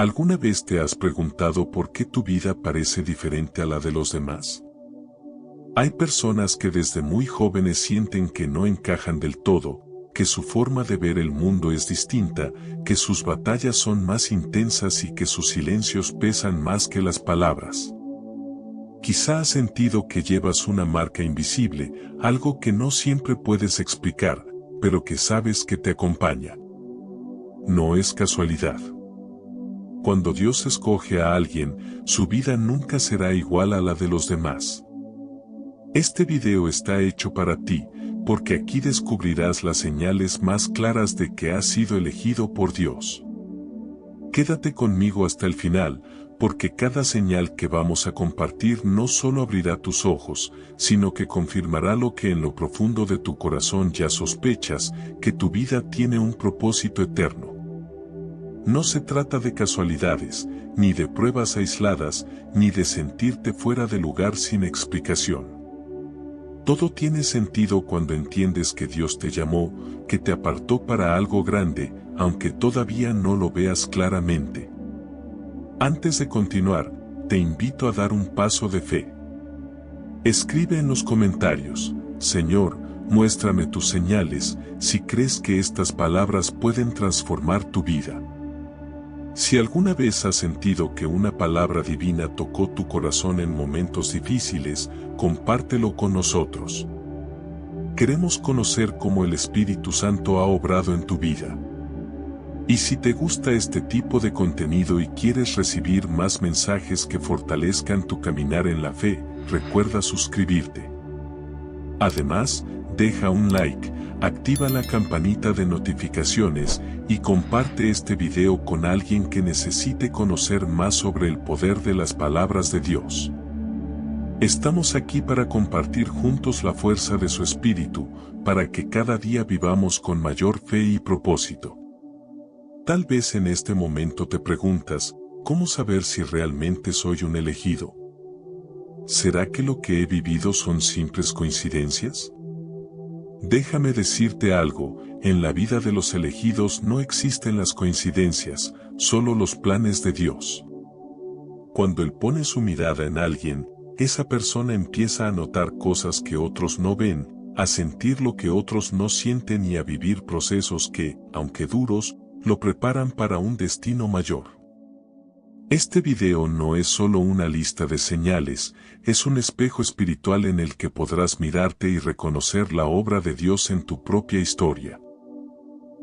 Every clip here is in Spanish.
¿Alguna vez te has preguntado por qué tu vida parece diferente a la de los demás? Hay personas que desde muy jóvenes sienten que no encajan del todo, que su forma de ver el mundo es distinta, que sus batallas son más intensas y que sus silencios pesan más que las palabras. Quizá has sentido que llevas una marca invisible, algo que no siempre puedes explicar, pero que sabes que te acompaña. No es casualidad. Cuando Dios escoge a alguien, su vida nunca será igual a la de los demás. Este video está hecho para ti, porque aquí descubrirás las señales más claras de que has sido elegido por Dios. Quédate conmigo hasta el final, porque cada señal que vamos a compartir no solo abrirá tus ojos, sino que confirmará lo que en lo profundo de tu corazón ya sospechas, que tu vida tiene un propósito eterno. No se trata de casualidades, ni de pruebas aisladas, ni de sentirte fuera de lugar sin explicación. Todo tiene sentido cuando entiendes que Dios te llamó, que te apartó para algo grande, aunque todavía no lo veas claramente. Antes de continuar, te invito a dar un paso de fe. Escribe en los comentarios: Señor, muéstrame tus señales, si crees que estas palabras pueden transformar tu vida. Si alguna vez has sentido que una palabra divina tocó tu corazón en momentos difíciles, compártelo con nosotros. Queremos conocer cómo el Espíritu Santo ha obrado en tu vida. Y si te gusta este tipo de contenido y quieres recibir más mensajes que fortalezcan tu caminar en la fe, recuerda suscribirte. Además, deja un like, activa la campanita de notificaciones y comparte este video con alguien que necesite conocer más sobre el poder de las palabras de Dios. Estamos aquí para compartir juntos la fuerza de su Espíritu, para que cada día vivamos con mayor fe y propósito. Tal vez en este momento te preguntas: ¿cómo saber si realmente soy un elegido? ¿Será que lo que he vivido son simples coincidencias? Déjame decirte algo: en la vida de los elegidos no existen las coincidencias, solo los planes de Dios. Cuando Él pone su mirada en alguien, esa persona empieza a notar cosas que otros no ven, a sentir lo que otros no sienten y a vivir procesos que, aunque duros, lo preparan para un destino mayor. Este video no es solo una lista de señales, es un espejo espiritual en el que podrás mirarte y reconocer la obra de Dios en tu propia historia.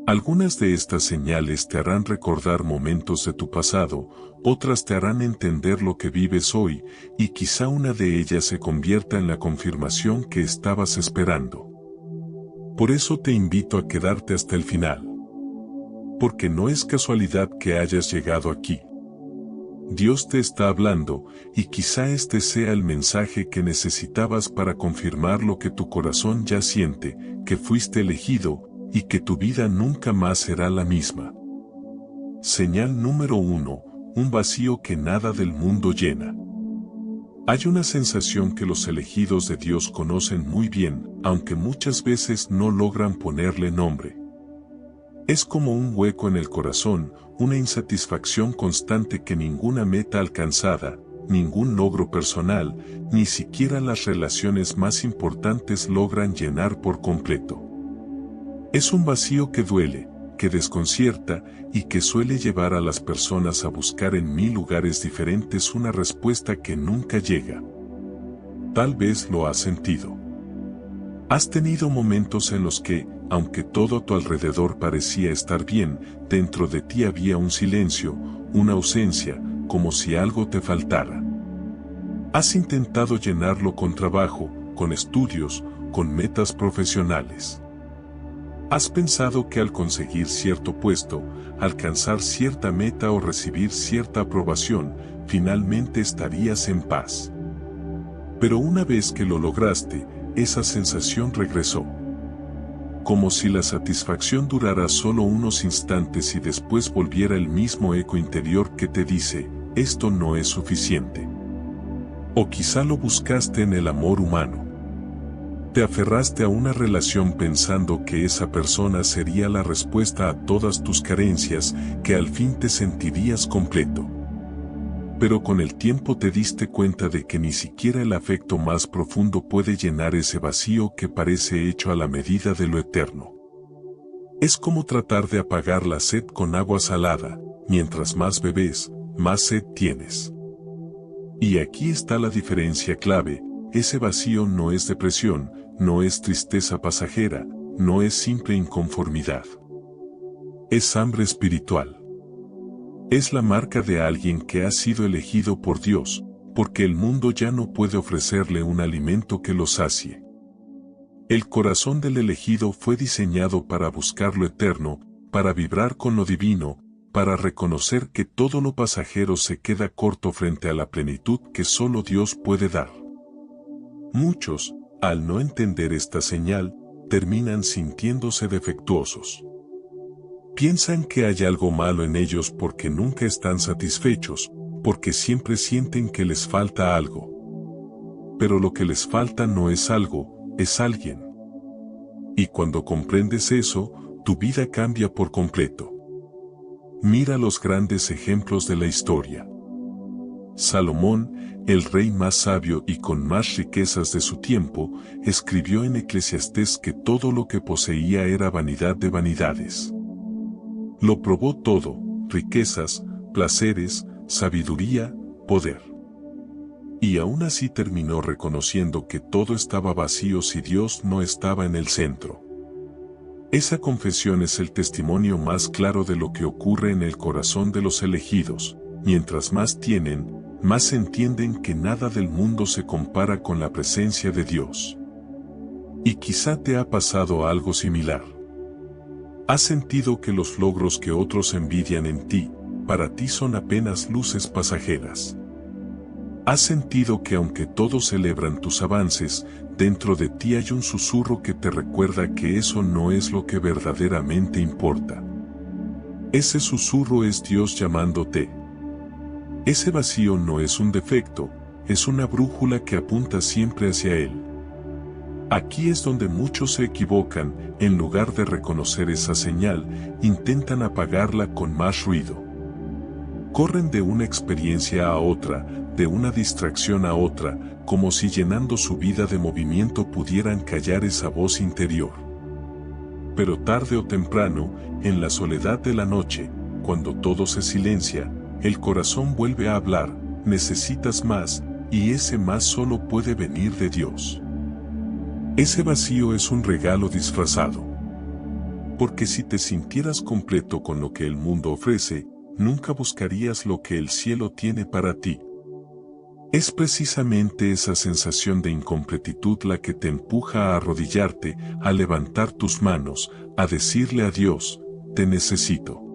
Algunas de estas señales te harán recordar momentos de tu pasado, otras te harán entender lo que vives hoy, y quizá una de ellas se convierta en la confirmación que estabas esperando. Por eso te invito a quedarte hasta el final. Porque no es casualidad que hayas llegado aquí. Dios te está hablando, y quizá este sea el mensaje que necesitabas para confirmar lo que tu corazón ya siente, que fuiste elegido, y que tu vida nunca más será la misma. Señal número 1, un vacío que nada del mundo llena. Hay una sensación que los elegidos de Dios conocen muy bien, aunque muchas veces no logran ponerle nombre. Es como un hueco en el corazón, una insatisfacción constante que ninguna meta alcanzada, ningún logro personal, ni siquiera las relaciones más importantes logran llenar por completo. Es un vacío que duele, que desconcierta y que suele llevar a las personas a buscar en 1000 lugares diferentes una respuesta que nunca llega. Tal vez lo has sentido. Has tenido momentos en los que, aunque todo a tu alrededor parecía estar bien, dentro de ti había un silencio, una ausencia, como si algo te faltara. Has intentado llenarlo con trabajo, con estudios, con metas profesionales. Has pensado que al conseguir cierto puesto, alcanzar cierta meta o recibir cierta aprobación, finalmente estarías en paz. Pero una vez que lo lograste, esa sensación regresó. Como si la satisfacción durara solo unos instantes y después volviera el mismo eco interior que te dice: esto no es suficiente. O quizá lo buscaste en el amor humano. Te aferraste a una relación pensando que esa persona sería la respuesta a todas tus carencias, que al fin te sentirías completo. Pero con el tiempo te diste cuenta de que ni siquiera el afecto más profundo puede llenar ese vacío que parece hecho a la medida de lo eterno. Es como tratar de apagar la sed con agua salada. Mientras más bebes, más sed tienes. Y aquí está la diferencia clave: ese vacío no es depresión, no es tristeza pasajera, no es simple inconformidad. Es hambre espiritual. Es la marca de alguien que ha sido elegido por Dios, porque el mundo ya no puede ofrecerle un alimento que lo sacie. El corazón del elegido fue diseñado para buscar lo eterno, para vibrar con lo divino, para reconocer que todo lo pasajero se queda corto frente a la plenitud que solo Dios puede dar. Muchos, al no entender esta señal, terminan sintiéndose defectuosos. Piensan que hay algo malo en ellos porque nunca están satisfechos, porque siempre sienten que les falta algo. Pero lo que les falta no es algo, es alguien. Y cuando comprendes eso, tu vida cambia por completo. Mira los grandes ejemplos de la historia. Salomón, el rey más sabio y con más riquezas de su tiempo, escribió en Eclesiastés que todo lo que poseía era vanidad de vanidades. Lo probó todo: riquezas, placeres, sabiduría, poder. Y aún así terminó reconociendo que todo estaba vacío si Dios no estaba en el centro. Esa confesión es el testimonio más claro de lo que ocurre en el corazón de los elegidos. Mientras más tienen, más entienden que nada del mundo se compara con la presencia de Dios. Y quizá te ha pasado algo similar. Has sentido que los logros que otros envidian en ti, para ti son apenas luces pasajeras. Has sentido que aunque todos celebran tus avances, dentro de ti hay un susurro que te recuerda que eso no es lo que verdaderamente importa. Ese susurro es Dios llamándote. Ese vacío no es un defecto, es una brújula que apunta siempre hacia Él. Aquí es donde muchos se equivocan: en lugar de reconocer esa señal, intentan apagarla con más ruido. Corren de una experiencia a otra, de una distracción a otra, como si llenando su vida de movimiento pudieran callar esa voz interior. Pero tarde o temprano, en la soledad de la noche, cuando todo se silencia, el corazón vuelve a hablar: necesitas más, y ese más solo puede venir de Dios. Ese vacío es un regalo disfrazado. Porque si te sintieras completo con lo que el mundo ofrece, nunca buscarías lo que el cielo tiene para ti. Es precisamente esa sensación de incompletitud la que te empuja a arrodillarte, a levantar tus manos, a decirle a Dios: te necesito.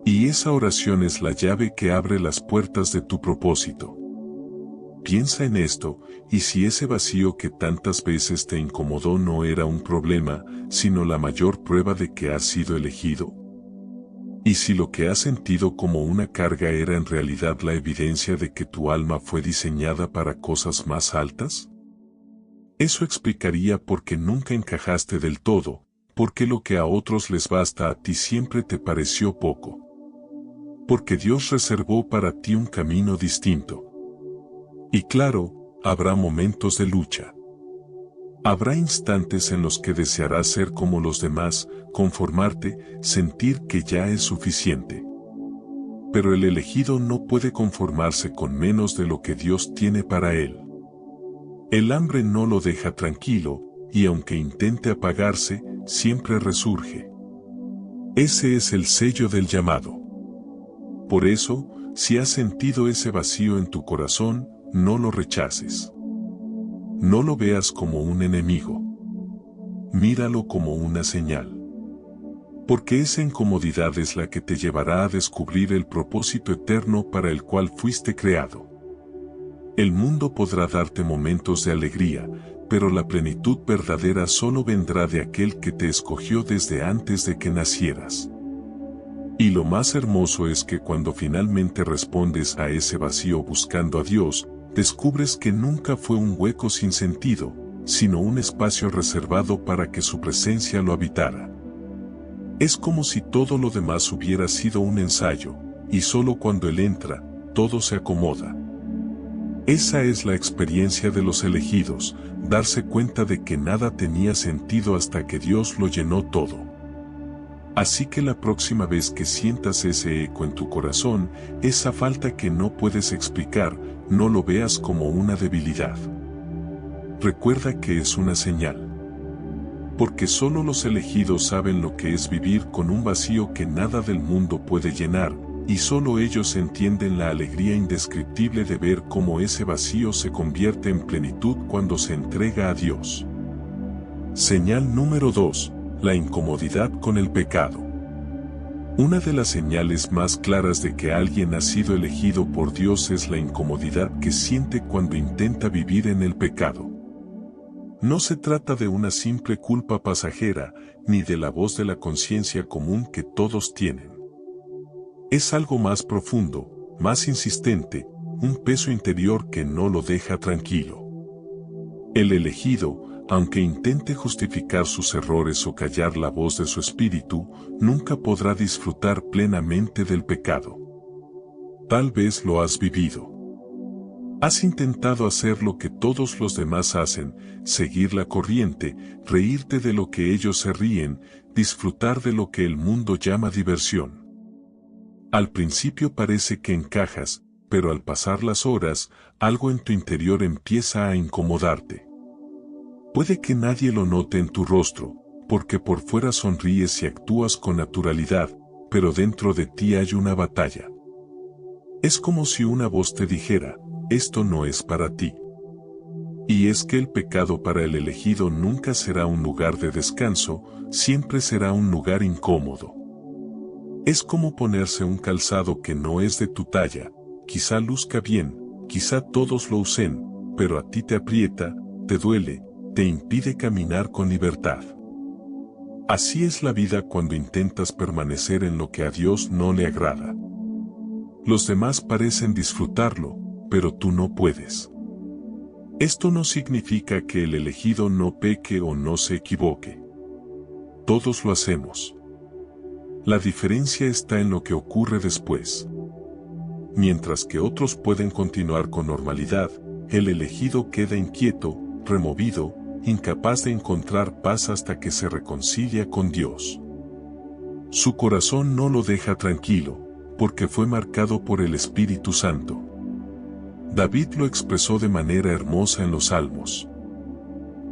Y esa oración es la llave que abre las puertas de tu propósito. Piensa en esto: y si ese vacío que tantas veces te incomodó no era un problema, sino la mayor prueba de que has sido elegido. Y si lo que has sentido como una carga era en realidad la evidencia de que tu alma fue diseñada para cosas más altas. Eso explicaría por qué nunca encajaste del todo, porque lo que a otros les basta a ti siempre te pareció poco. Porque Dios reservó para ti un camino distinto. Y claro, habrá momentos de lucha. Habrá instantes en los que desearás ser como los demás, conformarte, sentir que ya es suficiente. Pero el elegido no puede conformarse con menos de lo que Dios tiene para él. El hambre no lo deja tranquilo, y aunque intente apagarse, siempre resurge. Ese es el sello del llamado. Por eso, si has sentido ese vacío en tu corazón, no lo rechaces. No lo veas como un enemigo. Míralo como una señal. Porque esa incomodidad es la que te llevará a descubrir el propósito eterno para el cual fuiste creado. El mundo podrá darte momentos de alegría, pero la plenitud verdadera solo vendrá de aquel que te escogió desde antes de que nacieras. Y lo más hermoso es que cuando finalmente respondes a ese vacío buscando a Dios, descubres que nunca fue un hueco sin sentido, sino un espacio reservado para que su presencia lo habitara. Es como si todo lo demás hubiera sido un ensayo, y solo cuando Él entra, todo se acomoda. Esa es la experiencia de los elegidos, darse cuenta de que nada tenía sentido hasta que Dios lo llenó todo. Así que la próxima vez que sientas ese eco en tu corazón, esa falta que no puedes explicar, no lo veas como una debilidad. Recuerda que es una señal. Porque solo los elegidos saben lo que es vivir con un vacío que nada del mundo puede llenar, y solo ellos entienden la alegría indescriptible de ver cómo ese vacío se convierte en plenitud cuando se entrega a Dios. Señal número 2. La incomodidad con el pecado. Una de las señales más claras de que alguien ha sido elegido por Dios es la incomodidad que siente cuando intenta vivir en el pecado. No se trata de una simple culpa pasajera, ni de la voz de la conciencia común que todos tienen. Es algo más profundo, más insistente, un peso interior que no lo deja tranquilo. El elegido, aunque intente justificar sus errores o callar la voz de su espíritu, nunca podrá disfrutar plenamente del pecado. Tal vez lo has vivido. Has intentado hacer lo que todos los demás hacen, seguir la corriente, reírte de lo que ellos se ríen, disfrutar de lo que el mundo llama diversión. Al principio parece que encajas, pero al pasar las horas, algo en tu interior empieza a incomodarte. Puede que nadie lo note en tu rostro, porque por fuera sonríes y actúas con naturalidad, pero dentro de ti hay una batalla. Es como si una voz te dijera, esto no es para ti. Y es que el pecado para el elegido nunca será un lugar de descanso, siempre será un lugar incómodo. Es como ponerse un calzado que no es de tu talla, quizá luzca bien, quizá todos lo usen, pero a ti te aprieta, te duele, te impide caminar con libertad. Así es la vida cuando intentas permanecer en lo que a Dios no le agrada. Los demás parecen disfrutarlo, pero tú no puedes. Esto no significa que el elegido no peque o no se equivoque. Todos lo hacemos. La diferencia está en lo que ocurre después. Mientras que otros pueden continuar con normalidad, el elegido queda inquieto, removido, incapaz de encontrar paz hasta que se reconcilia con Dios. Su corazón no lo deja tranquilo, porque fue marcado por el Espíritu Santo. David lo expresó de manera hermosa en los Salmos.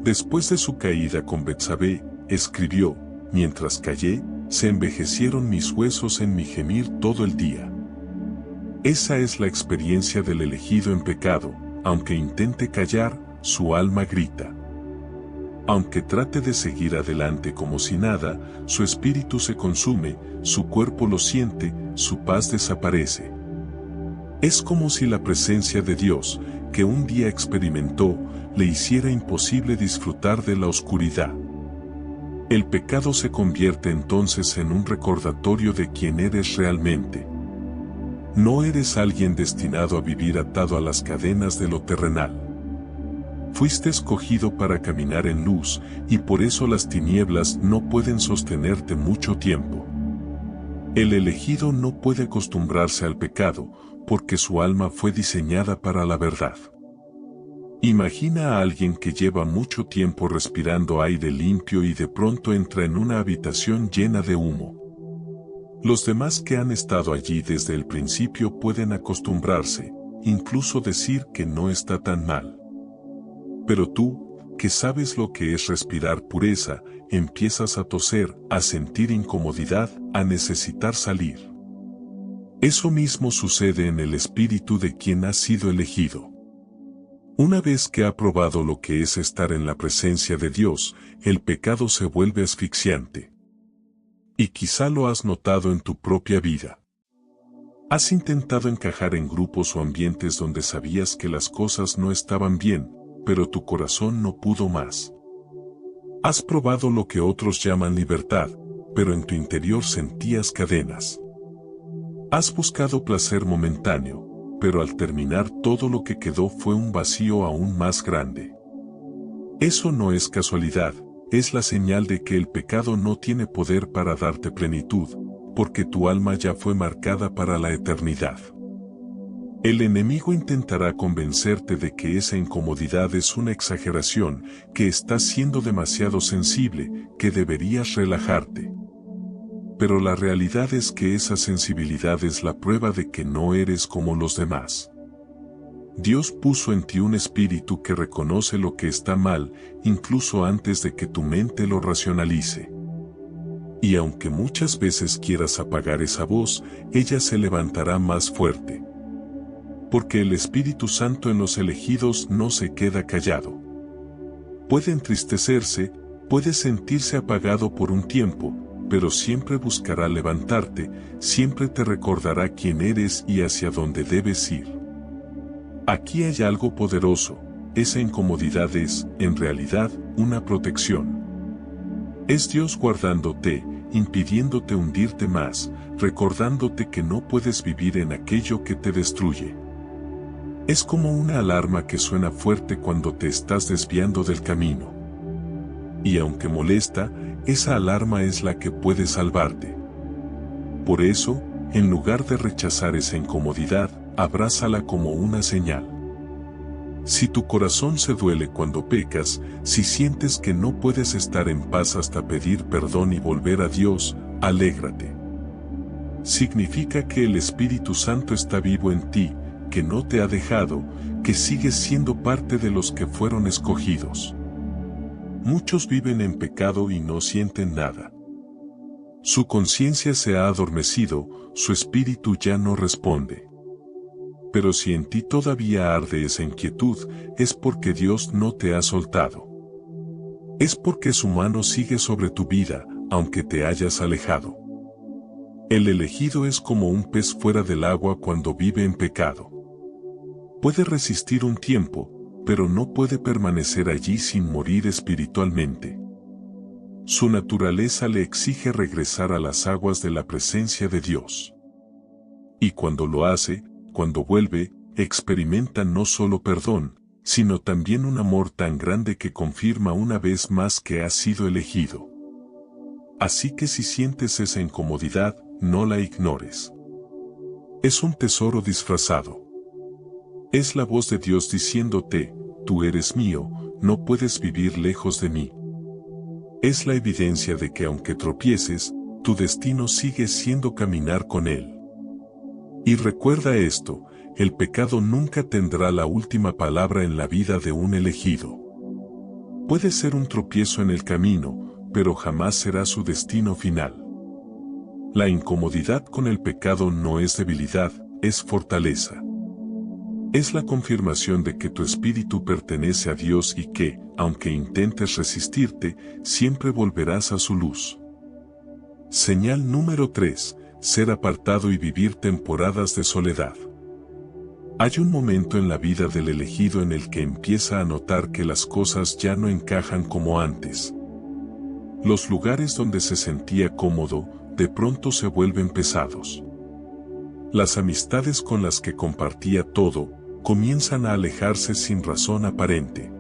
Después de su caída con Betsabé, escribió, mientras callé, se envejecieron mis huesos en mi gemir todo el día. Esa es la experiencia del elegido en pecado, aunque intente callar, su alma grita. Aunque trate de seguir adelante como si nada, su espíritu se consume, su cuerpo lo siente, su paz desaparece. Es como si la presencia de Dios, que un día experimentó, le hiciera imposible disfrutar de la oscuridad. El pecado se convierte entonces en un recordatorio de quién eres realmente. No eres alguien destinado a vivir atado a las cadenas de lo terrenal. Fuiste escogido para caminar en luz, y por eso las tinieblas no pueden sostenerte mucho tiempo. El elegido no puede acostumbrarse al pecado, porque su alma fue diseñada para la verdad. Imagina a alguien que lleva mucho tiempo respirando aire limpio y de pronto entra en una habitación llena de humo. Los demás que han estado allí desde el principio pueden acostumbrarse, incluso decir que no está tan mal. Pero tú, que sabes lo que es respirar pureza, empiezas a toser, a sentir incomodidad, a necesitar salir. Eso mismo sucede en el espíritu de quien ha sido elegido. Una vez que ha probado lo que es estar en la presencia de Dios, el pecado se vuelve asfixiante. Y quizá lo has notado en tu propia vida. Has intentado encajar en grupos o ambientes donde sabías que las cosas no estaban bien, pero tu corazón no pudo más. Has probado lo que otros llaman libertad, pero en tu interior sentías cadenas. Has buscado placer momentáneo, pero al terminar todo lo que quedó fue un vacío aún más grande. Eso no es casualidad, es la señal de que el pecado no tiene poder para darte plenitud, porque tu alma ya fue marcada para la eternidad. El enemigo intentará convencerte de que esa incomodidad es una exageración, que estás siendo demasiado sensible, que deberías relajarte. Pero la realidad es que esa sensibilidad es la prueba de que no eres como los demás. Dios puso en ti un espíritu que reconoce lo que está mal, incluso antes de que tu mente lo racionalice. Y aunque muchas veces quieras apagar esa voz, ella se levantará más fuerte. Porque el Espíritu Santo en los elegidos no se queda callado. Puede entristecerse, puede sentirse apagado por un tiempo, pero siempre buscará levantarte, siempre te recordará quién eres y hacia dónde debes ir. Aquí hay algo poderoso, esa incomodidad es, en realidad, una protección. Es Dios guardándote, impidiéndote hundirte más, recordándote que no puedes vivir en aquello que te destruye. Es como una alarma que suena fuerte cuando te estás desviando del camino. Y aunque molesta, esa alarma es la que puede salvarte. Por eso, en lugar de rechazar esa incomodidad, abrázala como una señal. Si tu corazón se duele cuando pecas, si sientes que no puedes estar en paz hasta pedir perdón y volver a Dios, alégrate. Significa que el Espíritu Santo está vivo en ti, que no te ha dejado, que sigues siendo parte de los que fueron escogidos. Muchos viven en pecado y no sienten nada. Su conciencia se ha adormecido, su espíritu ya no responde. Pero si en ti todavía arde esa inquietud, es porque Dios no te ha soltado. Es porque su mano sigue sobre tu vida, aunque te hayas alejado. El elegido es como un pez fuera del agua cuando vive en pecado. Puede resistir un tiempo, pero no puede permanecer allí sin morir espiritualmente. Su naturaleza le exige regresar a las aguas de la presencia de Dios. Y cuando lo hace, cuando vuelve, experimenta no solo perdón, sino también un amor tan grande que confirma una vez más que ha sido elegido. Así que si sientes esa incomodidad, no la ignores. Es un tesoro disfrazado. Es la voz de Dios diciéndote, tú eres mío, no puedes vivir lejos de mí. Es la evidencia de que aunque tropieces, tu destino sigue siendo caminar con Él. Y recuerda esto, el pecado nunca tendrá la última palabra en la vida de un elegido. Puede ser un tropiezo en el camino, pero jamás será su destino final. La incomodidad con el pecado no es debilidad, es fortaleza. Es la confirmación de que tu espíritu pertenece a Dios y que, aunque intentes resistirte, siempre volverás a su luz. Señal número 3. Ser apartado y vivir temporadas de soledad. Hay un momento en la vida del elegido en el que empieza a notar que las cosas ya no encajan como antes. Los lugares donde se sentía cómodo, de pronto se vuelven pesados. Las amistades con las que compartía todo, comienzan a alejarse sin razón aparente.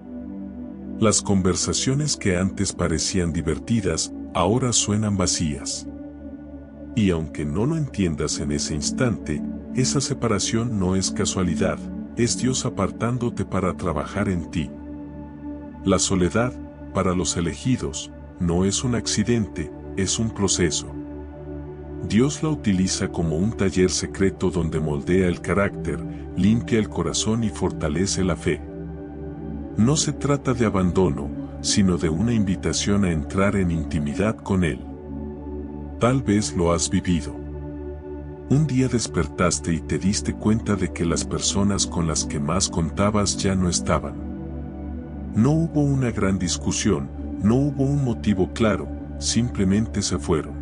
Las conversaciones que antes parecían divertidas, ahora suenan vacías. Y aunque no lo entiendas en ese instante, esa separación no es casualidad, es Dios apartándote para trabajar en ti. La soledad, para los elegidos, no es un accidente, es un proceso. Dios la utiliza como un taller secreto donde moldea el carácter, limpia el corazón y fortalece la fe. No se trata de abandono, sino de una invitación a entrar en intimidad con Él. Tal vez lo has vivido. Un día despertaste y te diste cuenta de que las personas con las que más contabas ya no estaban. No hubo una gran discusión, no hubo un motivo claro, simplemente se fueron.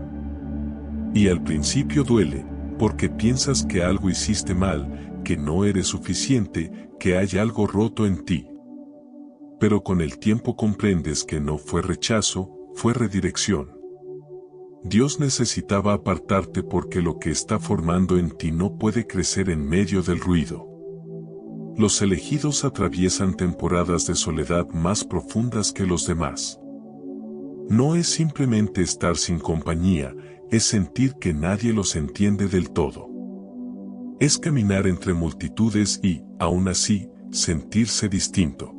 Y al principio duele, porque piensas que algo hiciste mal, que no eres suficiente, que hay algo roto en ti. Pero con el tiempo comprendes que no fue rechazo, fue redirección. Dios necesitaba apartarte porque lo que está formando en ti no puede crecer en medio del ruido. Los elegidos atraviesan temporadas de soledad más profundas que los demás. No es simplemente estar sin compañía, es sentir que nadie los entiende del todo. Es caminar entre multitudes y, aún así, sentirse distinto.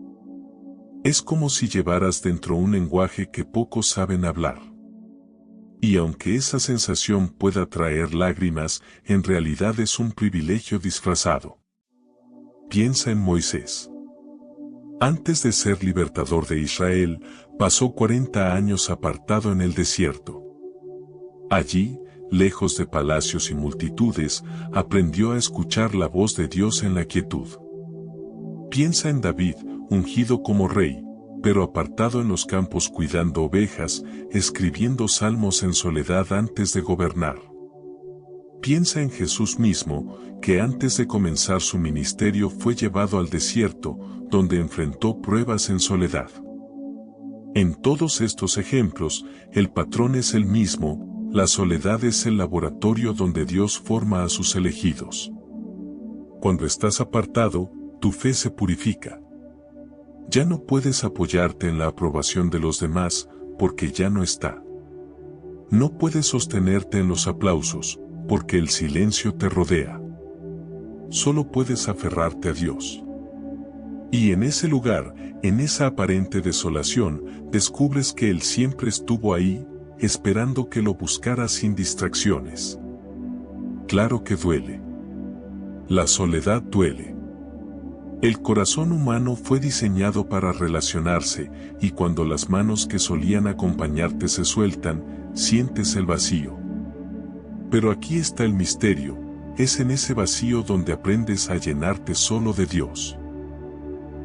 Es como si llevaras dentro un lenguaje que pocos saben hablar. Y aunque esa sensación pueda traer lágrimas, en realidad es un privilegio disfrazado. Piensa en Moisés. Antes de ser libertador de Israel, pasó 40 años apartado en el desierto. Allí, lejos de palacios y multitudes, aprendió a escuchar la voz de Dios en la quietud. Piensa en David, ungido como rey, pero apartado en los campos cuidando ovejas, escribiendo salmos en soledad antes de gobernar. Piensa en Jesús mismo, que antes de comenzar su ministerio fue llevado al desierto, donde enfrentó pruebas en soledad. En todos estos ejemplos, el patrón es el mismo, la soledad es el laboratorio donde Dios forma a sus elegidos. Cuando estás apartado, tu fe se purifica. Ya no puedes apoyarte en la aprobación de los demás, porque ya no está. No puedes sostenerte en los aplausos, porque el silencio te rodea. Solo puedes aferrarte a Dios. Y en ese lugar, en esa aparente desolación, descubres que Él siempre estuvo ahí, esperando que lo buscaras sin distracciones. Claro que duele. La soledad duele. El corazón humano fue diseñado para relacionarse, y cuando las manos que solían acompañarte se sueltan, sientes el vacío. Pero aquí está el misterio, es en ese vacío donde aprendes a llenarte solo de Dios.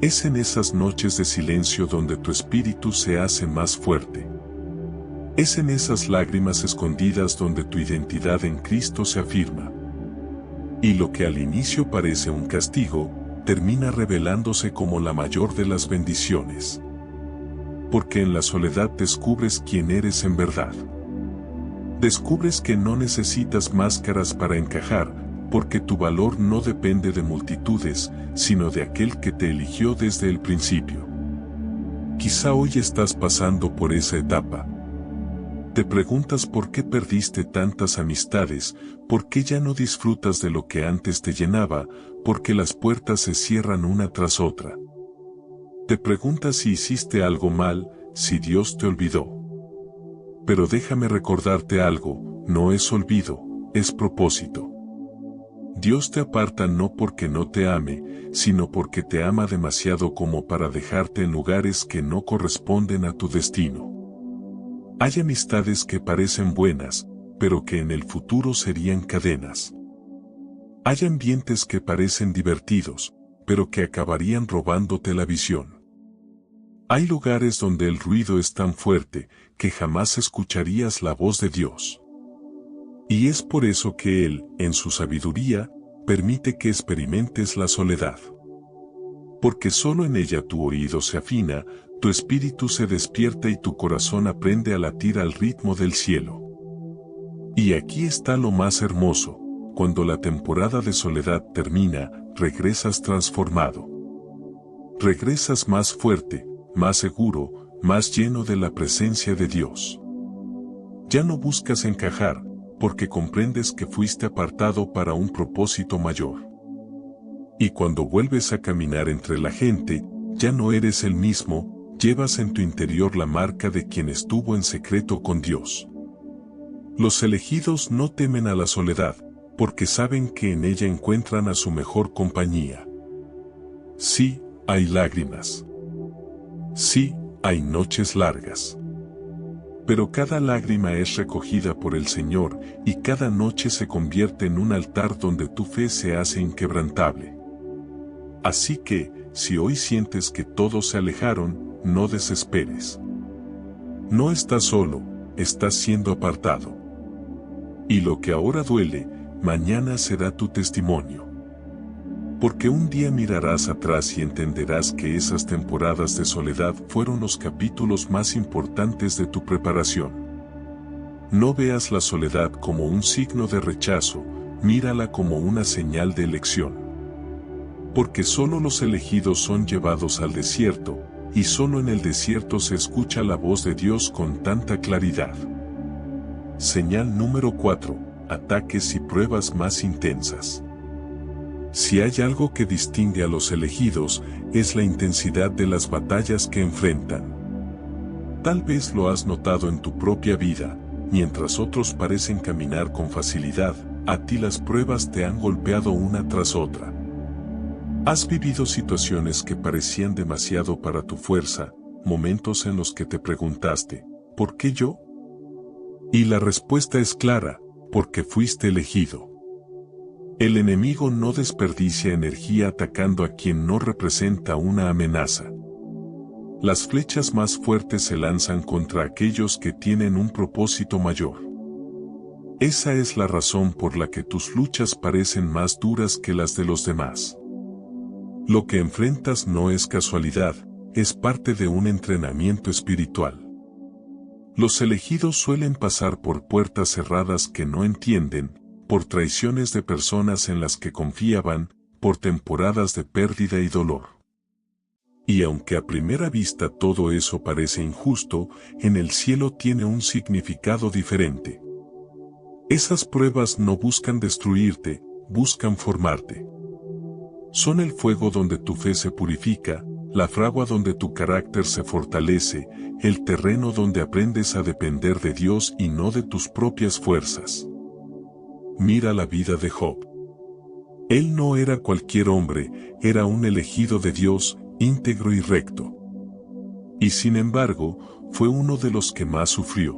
Es en esas noches de silencio donde tu espíritu se hace más fuerte. Es en esas lágrimas escondidas donde tu identidad en Cristo se afirma. Y lo que al inicio parece un castigo, termina revelándose como la mayor de las bendiciones. Porque en la soledad descubres quién eres en verdad. Descubres que no necesitas máscaras para encajar, porque tu valor no depende de multitudes, sino de aquel que te eligió desde el principio. Quizá hoy estás pasando por esa etapa. Te preguntas por qué perdiste tantas amistades, por qué ya no disfrutas de lo que antes te llenaba, porque las puertas se cierran una tras otra. Te preguntas si hiciste algo mal, si Dios te olvidó. Pero déjame recordarte algo, no es olvido, es propósito. Dios te aparta no porque no te ame, sino porque te ama demasiado como para dejarte en lugares que no corresponden a tu destino. Hay amistades que parecen buenas, pero que en el futuro serían cadenas. Hay ambientes que parecen divertidos, pero que acabarían robándote la visión. Hay lugares donde el ruido es tan fuerte, que jamás escucharías la voz de Dios. Y es por eso que Él, en su sabiduría, permite que experimentes la soledad. Porque solo en ella tu oído se afina, tu espíritu se despierta y tu corazón aprende a latir al ritmo del cielo. Y aquí está lo más hermoso, cuando la temporada de soledad termina, regresas transformado. Regresas más fuerte, más seguro, más lleno de la presencia de Dios. Ya no buscas encajar, porque comprendes que fuiste apartado para un propósito mayor. Y cuando vuelves a caminar entre la gente, ya no eres el mismo, llevas en tu interior la marca de quien estuvo en secreto con Dios. Los elegidos no temen a la soledad, porque saben que en ella encuentran a su mejor compañía. Sí, hay lágrimas. Sí, hay noches largas. Pero cada lágrima es recogida por el Señor, y cada noche se convierte en un altar donde tu fe se hace inquebrantable. Así que, si hoy sientes que todos se alejaron, no desesperes. No estás solo, estás siendo apartado. Y lo que ahora duele, mañana será tu testimonio. Porque un día mirarás atrás y entenderás que esas temporadas de soledad fueron los capítulos más importantes de tu preparación. No veas la soledad como un signo de rechazo, mírala como una señal de elección. Porque solo los elegidos son llevados al desierto, y solo en el desierto se escucha la voz de Dios con tanta claridad. Señal número 4. Ataques y pruebas más intensas. Si hay algo que distingue a los elegidos, es la intensidad de las batallas que enfrentan. Tal vez lo has notado en tu propia vida, mientras otros parecen caminar con facilidad, a ti las pruebas te han golpeado una tras otra. Has vivido situaciones que parecían demasiado para tu fuerza, momentos en los que te preguntaste, ¿por qué yo? Y la respuesta es clara, porque fuiste elegido. El enemigo no desperdicia energía atacando a quien no representa una amenaza. Las flechas más fuertes se lanzan contra aquellos que tienen un propósito mayor. Esa es la razón por la que tus luchas parecen más duras que las de los demás. Lo que enfrentas no es casualidad, es parte de un entrenamiento espiritual. Los elegidos suelen pasar por puertas cerradas que no entienden, por traiciones de personas en las que confiaban, por temporadas de pérdida y dolor. Y aunque a primera vista todo eso parece injusto, en el cielo tiene un significado diferente. Esas pruebas no buscan destruirte, buscan formarte. Son el fuego donde tu fe se purifica, la fragua donde tu carácter se fortalece, el terreno donde aprendes a depender de Dios y no de tus propias fuerzas. Mira la vida de Job. Él no era cualquier hombre, era un elegido de Dios, íntegro y recto. Y sin embargo, fue uno de los que más sufrió.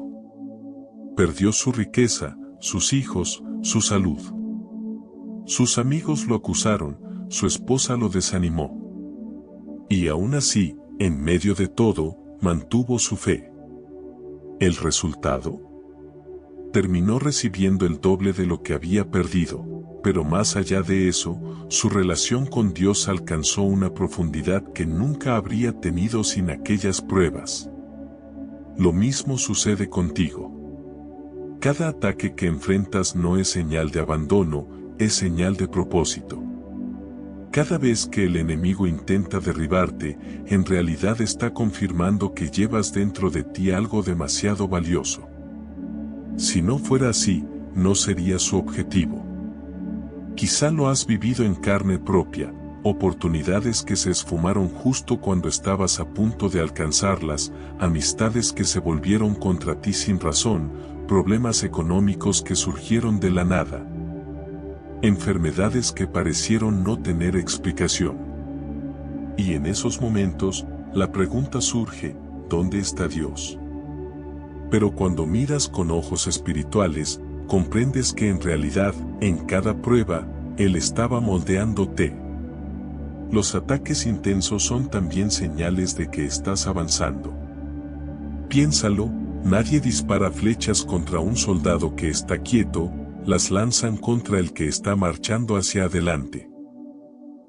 Perdió su riqueza, sus hijos, su salud. Sus amigos lo acusaron, su esposa lo desanimó. Y aún así, en medio de todo, mantuvo su fe. ¿El resultado? Terminó recibiendo el doble de lo que había perdido, pero más allá de eso, su relación con Dios alcanzó una profundidad que nunca habría tenido sin aquellas pruebas. Lo mismo sucede contigo. Cada ataque que enfrentas no es señal de abandono, es señal de propósito. Cada vez que el enemigo intenta derribarte, en realidad está confirmando que llevas dentro de ti algo demasiado valioso. Si no fuera así, no sería su objetivo. Quizá lo has vivido en carne propia, oportunidades que se esfumaron justo cuando estabas a punto de alcanzarlas, amistades que se volvieron contra ti sin razón, problemas económicos que surgieron de la nada. Enfermedades que parecieron no tener explicación. Y en esos momentos, la pregunta surge, ¿dónde está Dios? Pero cuando miras con ojos espirituales, comprendes que en realidad, en cada prueba, Él estaba moldeándote. Los ataques intensos son también señales de que estás avanzando. Piénsalo, nadie dispara flechas contra un soldado que está quieto, las lanzan contra el que está marchando hacia adelante.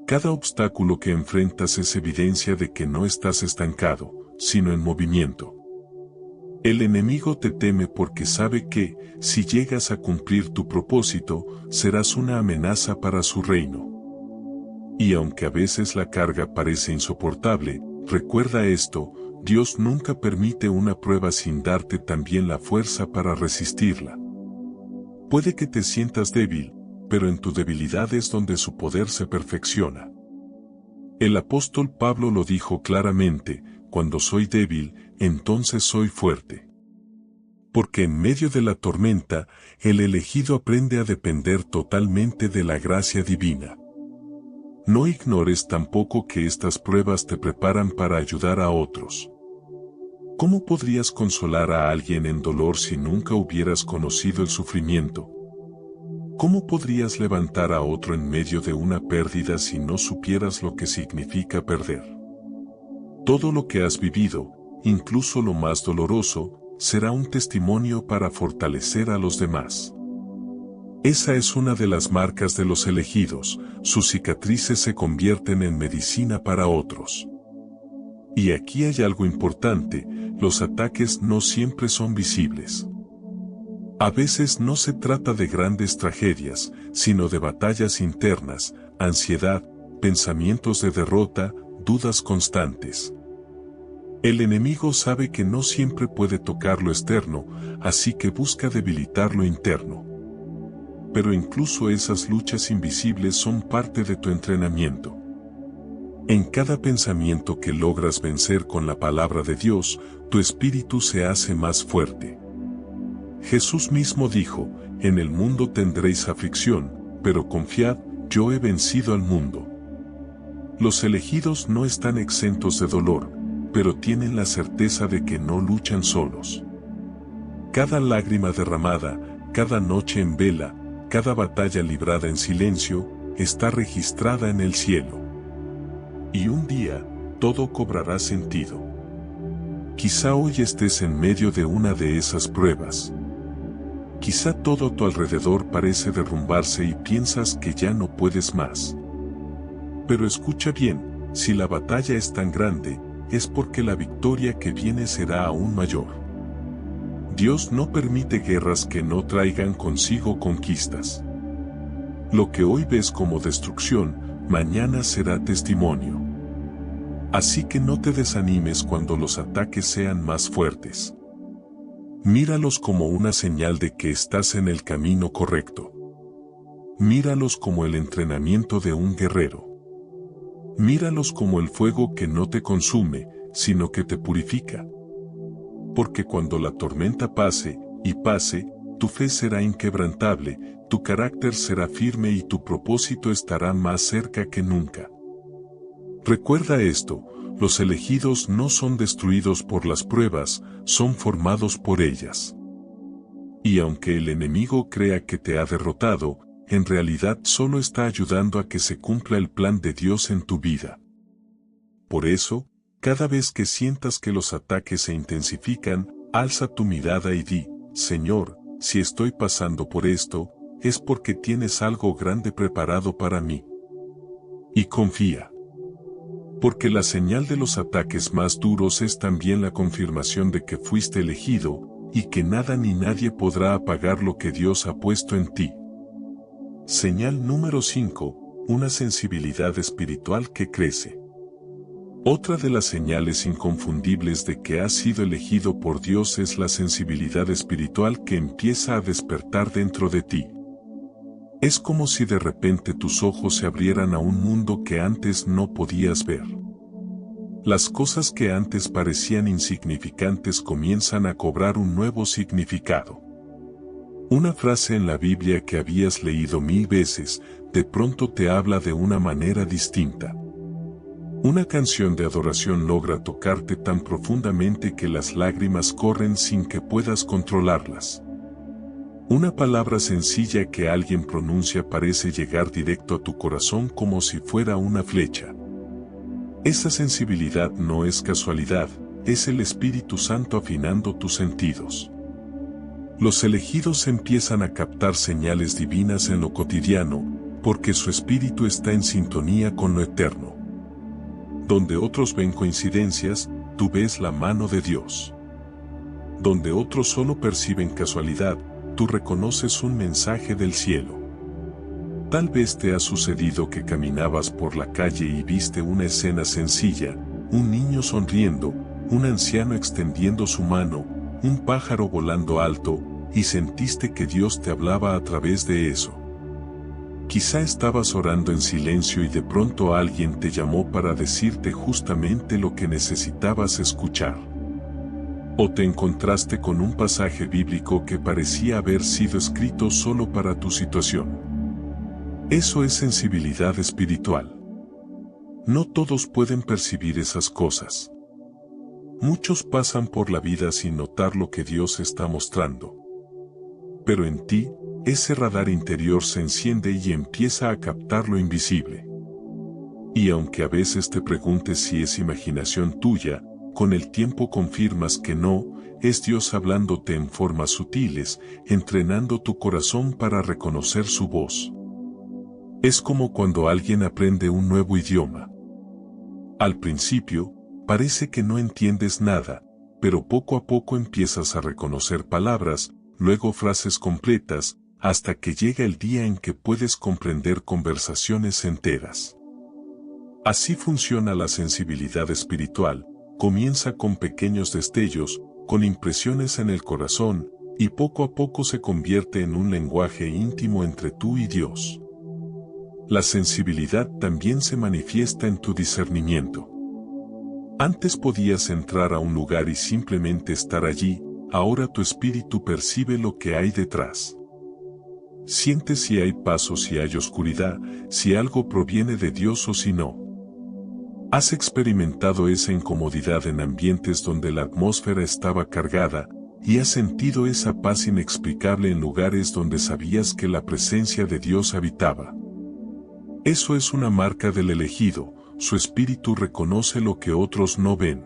Cada obstáculo que enfrentas es evidencia de que no estás estancado, sino en movimiento. El enemigo te teme porque sabe que, si llegas a cumplir tu propósito, serás una amenaza para su reino. Y aunque a veces la carga parece insoportable, recuerda esto, Dios nunca permite una prueba sin darte también la fuerza para resistirla. Puede que te sientas débil, pero en tu debilidad es donde su poder se perfecciona. El apóstol Pablo lo dijo claramente, cuando soy débil, entonces soy fuerte. Porque en medio de la tormenta, el elegido aprende a depender totalmente de la gracia divina. No ignores tampoco que estas pruebas te preparan para ayudar a otros. ¿Cómo podrías consolar a alguien en dolor si nunca hubieras conocido el sufrimiento? ¿Cómo podrías levantar a otro en medio de una pérdida si no supieras lo que significa perder? Todo lo que has vivido, incluso lo más doloroso, será un testimonio para fortalecer a los demás. Esa es una de las marcas de los elegidos, sus cicatrices se convierten en medicina para otros. Y aquí hay algo importante, los ataques no siempre son visibles. A veces no se trata de grandes tragedias, sino de batallas internas, ansiedad, pensamientos de derrota, dudas constantes. El enemigo sabe que no siempre puede tocar lo externo, así que busca debilitar lo interno. Pero incluso esas luchas invisibles son parte de tu entrenamiento. En cada pensamiento que logras vencer con la palabra de Dios, tu espíritu se hace más fuerte. Jesús mismo dijo, en el mundo tendréis aflicción, pero confiad, yo he vencido al mundo. Los elegidos no están exentos de dolor, pero tienen la certeza de que no luchan solos. Cada lágrima derramada, cada noche en vela, cada batalla librada en silencio, está registrada en el cielo. Y un día, todo cobrará sentido. Quizá hoy estés en medio de una de esas pruebas. Quizá todo a tu alrededor parece derrumbarse y piensas que ya no puedes más. Pero escucha bien, si la batalla es tan grande, es porque la victoria que viene será aún mayor. Dios no permite guerras que no traigan consigo conquistas. Lo que hoy ves como destrucción, mañana será testimonio. Así que no te desanimes cuando los ataques sean más fuertes. Míralos como una señal de que estás en el camino correcto. Míralos como el entrenamiento de un guerrero. Míralos como el fuego que no te consume, sino que te purifica. Porque cuando la tormenta pase, y pase, tu fe será inquebrantable, tu carácter será firme y tu propósito estará más cerca que nunca. Recuerda esto, los elegidos no son destruidos por las pruebas, son formados por ellas. Y aunque el enemigo crea que te ha derrotado, en realidad solo está ayudando a que se cumpla el plan de Dios en tu vida. Por eso, cada vez que sientas que los ataques se intensifican, alza tu mirada y di, Señor, si estoy pasando por esto, es porque tienes algo grande preparado para mí. Y confía. Porque la señal de los ataques más duros es también la confirmación de que fuiste elegido, y que nada ni nadie podrá apagar lo que Dios ha puesto en ti. Señal número 5, una sensibilidad espiritual que crece. Otra de las señales inconfundibles de que has sido elegido por Dios es la sensibilidad espiritual que empieza a despertar dentro de ti. Es como si de repente tus ojos se abrieran a un mundo que antes no podías ver. Las cosas que antes parecían insignificantes comienzan a cobrar un nuevo significado. Una frase en la Biblia que habías leído 1000 veces, de pronto te habla de una manera distinta. Una canción de adoración logra tocarte tan profundamente que las lágrimas corren sin que puedas controlarlas. Una palabra sencilla que alguien pronuncia parece llegar directo a tu corazón como si fuera una flecha. Esa sensibilidad no es casualidad, es el Espíritu Santo afinando tus sentidos. Los elegidos empiezan a captar señales divinas en lo cotidiano, porque su espíritu está en sintonía con lo eterno. Donde otros ven coincidencias, tú ves la mano de Dios. Donde otros solo perciben casualidad, tú reconoces un mensaje del cielo. Tal vez te ha sucedido que caminabas por la calle y viste una escena sencilla, un niño sonriendo, un anciano extendiendo su mano, un pájaro volando alto, y sentiste que Dios te hablaba a través de eso. Quizá estabas orando en silencio y de pronto alguien te llamó para decirte justamente lo que necesitabas escuchar. O te encontraste con un pasaje bíblico que parecía haber sido escrito solo para tu situación. Eso es sensibilidad espiritual. No todos pueden percibir esas cosas. Muchos pasan por la vida sin notar lo que Dios está mostrando. Pero en ti, ese radar interior se enciende y empieza a captar lo invisible. Y aunque a veces te preguntes si es imaginación tuya, con el tiempo confirmas que no, es Dios hablándote en formas sutiles, entrenando tu corazón para reconocer su voz. Es como cuando alguien aprende un nuevo idioma. Al principio, parece que no entiendes nada, pero poco a poco empiezas a reconocer palabras, luego frases completas, hasta que llega el día en que puedes comprender conversaciones enteras. Así funciona la sensibilidad espiritual, comienza con pequeños destellos, con impresiones en el corazón, y poco a poco se convierte en un lenguaje íntimo entre tú y Dios. La sensibilidad también se manifiesta en tu discernimiento. Antes podías entrar a un lugar y simplemente estar allí, ahora tu espíritu percibe lo que hay detrás. Sientes si hay paz o si hay oscuridad, si algo proviene de Dios o si no. Has experimentado esa incomodidad en ambientes donde la atmósfera estaba cargada, y has sentido esa paz inexplicable en lugares donde sabías que la presencia de Dios habitaba. Eso es una marca del elegido, su espíritu reconoce lo que otros no ven.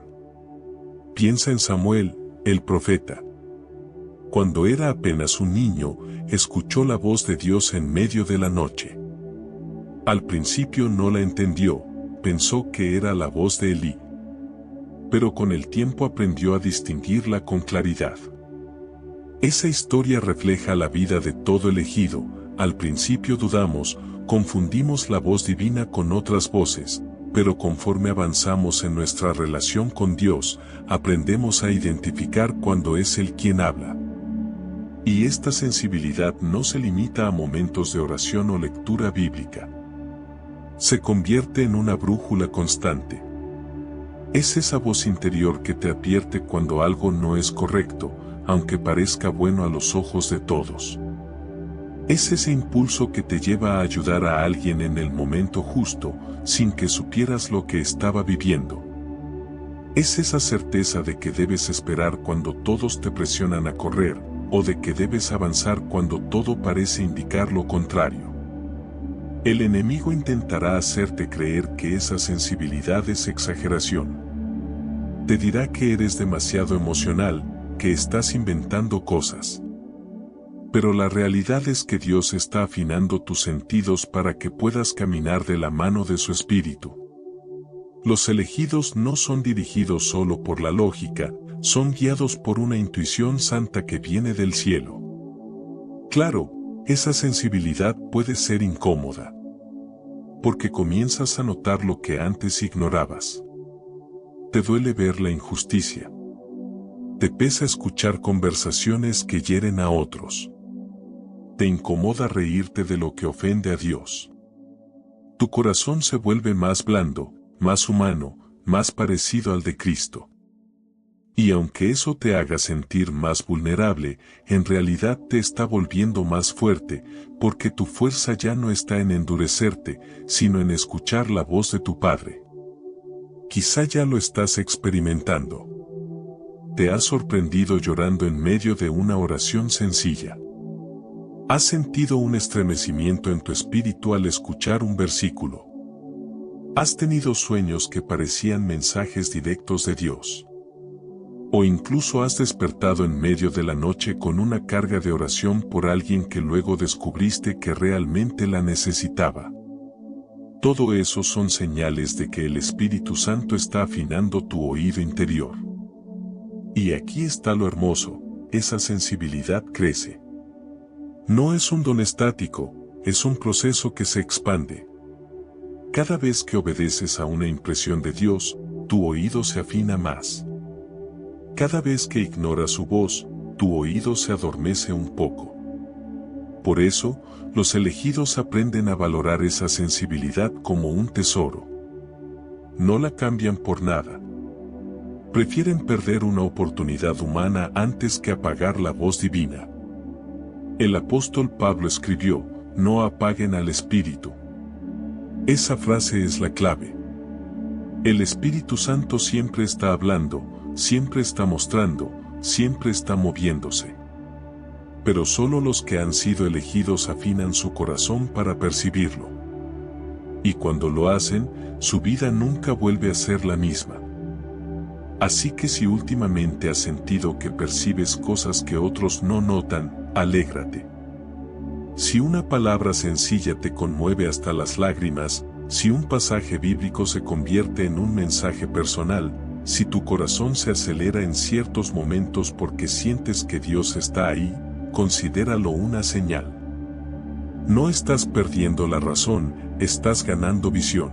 Piensa en Samuel, el profeta. Cuando era apenas un niño, escuchó la voz de Dios en medio de la noche. Al principio no la entendió, pensó que era la voz de Elí. Pero con el tiempo aprendió a distinguirla con claridad. Esa historia refleja la vida de todo elegido. Al principio dudamos, confundimos la voz divina con otras voces, pero conforme avanzamos en nuestra relación con Dios, aprendemos a identificar cuando es Él quien habla. Y esta sensibilidad no se limita a momentos de oración o lectura bíblica. Se convierte en una brújula constante. Es esa voz interior que te advierte cuando algo no es correcto, aunque parezca bueno a los ojos de todos. Es ese impulso que te lleva a ayudar a alguien en el momento justo, sin que supieras lo que estaba viviendo. Es esa certeza de que debes esperar cuando todos te presionan a correr, o de que debes avanzar cuando todo parece indicar lo contrario. El enemigo intentará hacerte creer que esa sensibilidad es exageración. Te dirá que eres demasiado emocional, que estás inventando cosas. Pero la realidad es que Dios está afinando tus sentidos para que puedas caminar de la mano de su espíritu. Los elegidos no son dirigidos solo por la lógica, son guiados por una intuición santa que viene del cielo. Claro, esa sensibilidad puede ser incómoda. Porque comienzas a notar lo que antes ignorabas. Te duele ver la injusticia. Te pesa escuchar conversaciones que hieren a otros. Te incomoda reírte de lo que ofende a Dios. Tu corazón se vuelve más blando, más humano, más parecido al de Cristo. Y aunque eso te haga sentir más vulnerable, en realidad te está volviendo más fuerte, porque tu fuerza ya no está en endurecerte, sino en escuchar la voz de tu Padre. Quizá ya lo estás experimentando. Te has sorprendido llorando en medio de una oración sencilla. Has sentido un estremecimiento en tu espíritu al escuchar un versículo. Has tenido sueños que parecían mensajes directos de Dios. O incluso has despertado en medio de la noche con una carga de oración por alguien que luego descubriste que realmente la necesitaba. Todo eso son señales de que el Espíritu Santo está afinando tu oído interior. Y aquí está lo hermoso, esa sensibilidad crece. No es un don estático, es un proceso que se expande. Cada vez que obedeces a una impresión de Dios, tu oído se afina más. Cada vez que ignoras su voz, tu oído se adormece un poco. Por eso, los elegidos aprenden a valorar esa sensibilidad como un tesoro. No la cambian por nada. Prefieren perder una oportunidad humana antes que apagar la voz divina. El apóstol Pablo escribió, no apaguen al Espíritu. Esa frase es la clave. El Espíritu Santo siempre está hablando, siempre está mostrando, siempre está moviéndose. Pero solo los que han sido elegidos afinan su corazón para percibirlo. Y cuando lo hacen, su vida nunca vuelve a ser la misma. Así que si últimamente has sentido que percibes cosas que otros no notan, alégrate. Si una palabra sencilla te conmueve hasta las lágrimas, si un pasaje bíblico se convierte en un mensaje personal, si tu corazón se acelera en ciertos momentos porque sientes que Dios está ahí, considéralo una señal. No estás perdiendo la razón, estás ganando visión.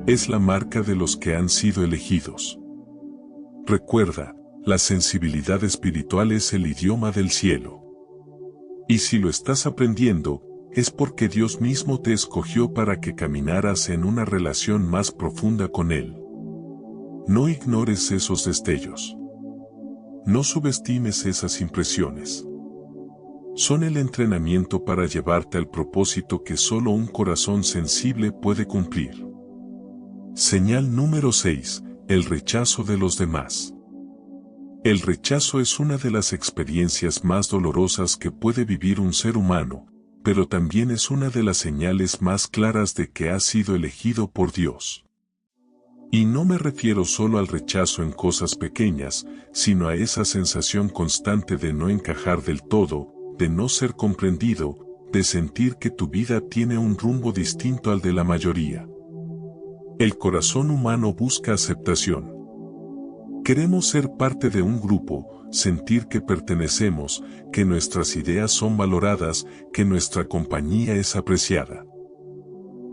Es la marca de los que han sido elegidos. Recuerda, la sensibilidad espiritual es el idioma del cielo. Y si lo estás aprendiendo, es porque Dios mismo te escogió para que caminaras en una relación más profunda con Él. No ignores esos destellos. No subestimes esas impresiones. Son el entrenamiento para llevarte al propósito que solo un corazón sensible puede cumplir. Señal número 6. El rechazo de los demás. El rechazo es una de las experiencias más dolorosas que puede vivir un ser humano, pero también es una de las señales más claras de que has sido elegido por Dios. Y no me refiero solo al rechazo en cosas pequeñas, sino a esa sensación constante de no encajar del todo, de no ser comprendido, de sentir que tu vida tiene un rumbo distinto al de la mayoría. El corazón humano busca aceptación. Queremos ser parte de un grupo, sentir que pertenecemos, que nuestras ideas son valoradas, que nuestra compañía es apreciada.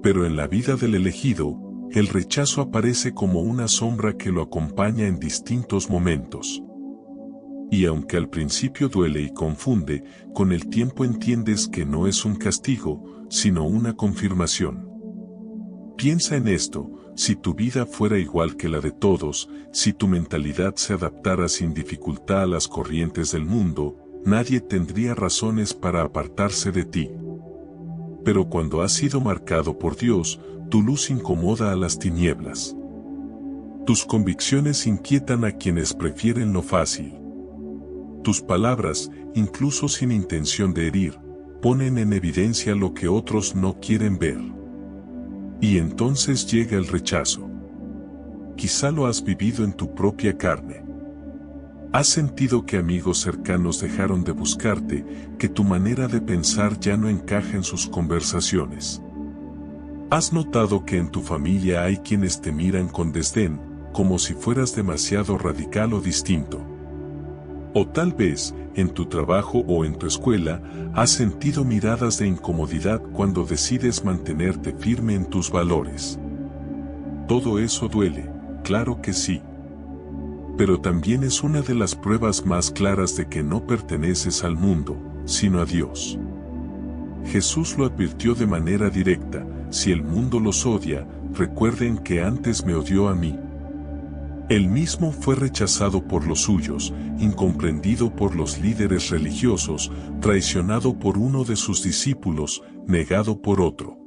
Pero en la vida del elegido, el rechazo aparece como una sombra que lo acompaña en distintos momentos. Y aunque al principio duele y confunde, con el tiempo entiendes que no es un castigo, sino una confirmación. Piensa en esto: si tu vida fuera igual que la de todos, si tu mentalidad se adaptara sin dificultad a las corrientes del mundo, nadie tendría razones para apartarse de ti. Pero cuando has sido marcado por Dios, tu luz incomoda a las tinieblas. Tus convicciones inquietan a quienes prefieren lo fácil. Tus palabras, incluso sin intención de herir, ponen en evidencia lo que otros no quieren ver. Y entonces llega el rechazo. Quizá lo has vivido en tu propia carne. Has sentido que amigos cercanos dejaron de buscarte, que tu manera de pensar ya no encaja en sus conversaciones. Has notado que en tu familia hay quienes te miran con desdén, como si fueras demasiado radical o distinto. O tal vez, en tu trabajo o en tu escuela, has sentido miradas de incomodidad cuando decides mantenerte firme en tus valores. Todo eso duele, claro que sí. Pero también es una de las pruebas más claras de que no perteneces al mundo, sino a Dios. Jesús lo advirtió de manera directa: si el mundo los odia, recuerden que antes me odió a mí. Él mismo fue rechazado por los suyos, incomprendido por los líderes religiosos, traicionado por uno de sus discípulos, negado por otro.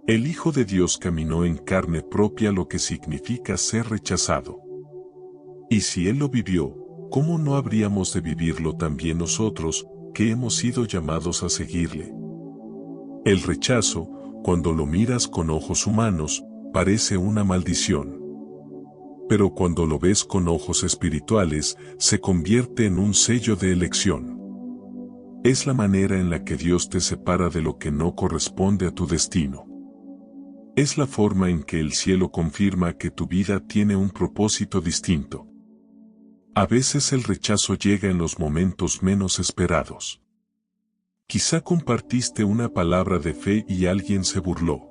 El Hijo de Dios caminó en carne propia lo que significa ser rechazado. Y si Él lo vivió, ¿cómo no habríamos de vivirlo también nosotros, que hemos sido llamados a seguirle? El rechazo, cuando lo miras con ojos humanos, parece una maldición. Pero cuando lo ves con ojos espirituales, se convierte en un sello de elección. Es la manera en la que Dios te separa de lo que no corresponde a tu destino. Es la forma en que el cielo confirma que tu vida tiene un propósito distinto. A veces el rechazo llega en los momentos menos esperados. Quizá compartiste una palabra de fe y alguien se burló.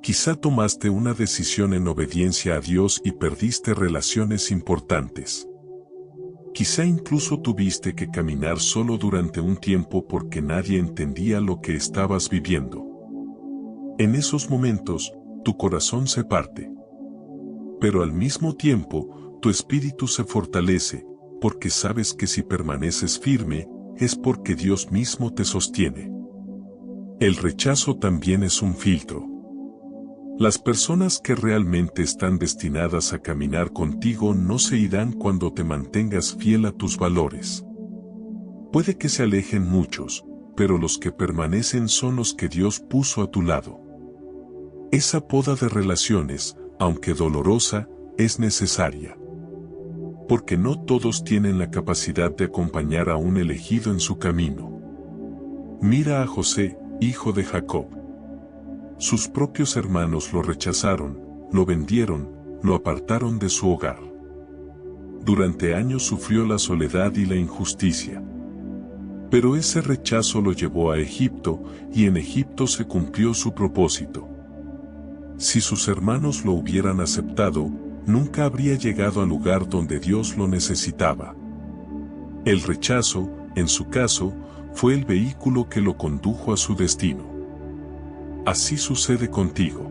Quizá tomaste una decisión en obediencia a Dios y perdiste relaciones importantes. Quizá incluso tuviste que caminar solo durante un tiempo porque nadie entendía lo que estabas viviendo. En esos momentos, tu corazón se parte. Pero al mismo tiempo, tu espíritu se fortalece, porque sabes que si permaneces firme, es porque Dios mismo te sostiene. El rechazo también es un filtro. Las personas que realmente están destinadas a caminar contigo no se irán cuando te mantengas fiel a tus valores. Puede que se alejen muchos, pero los que permanecen son los que Dios puso a tu lado. Esa poda de relaciones, aunque dolorosa, es necesaria. Porque no todos tienen la capacidad de acompañar a un elegido en su camino. Mira a José, hijo de Jacob. Sus propios hermanos lo rechazaron, lo vendieron, lo apartaron de su hogar. Durante años sufrió la soledad y la injusticia. Pero ese rechazo lo llevó a Egipto, y en Egipto se cumplió su propósito. Si sus hermanos lo hubieran aceptado, nunca habría llegado al lugar donde Dios lo necesitaba. El rechazo, en su caso, fue el vehículo que lo condujo a su destino. Así sucede contigo.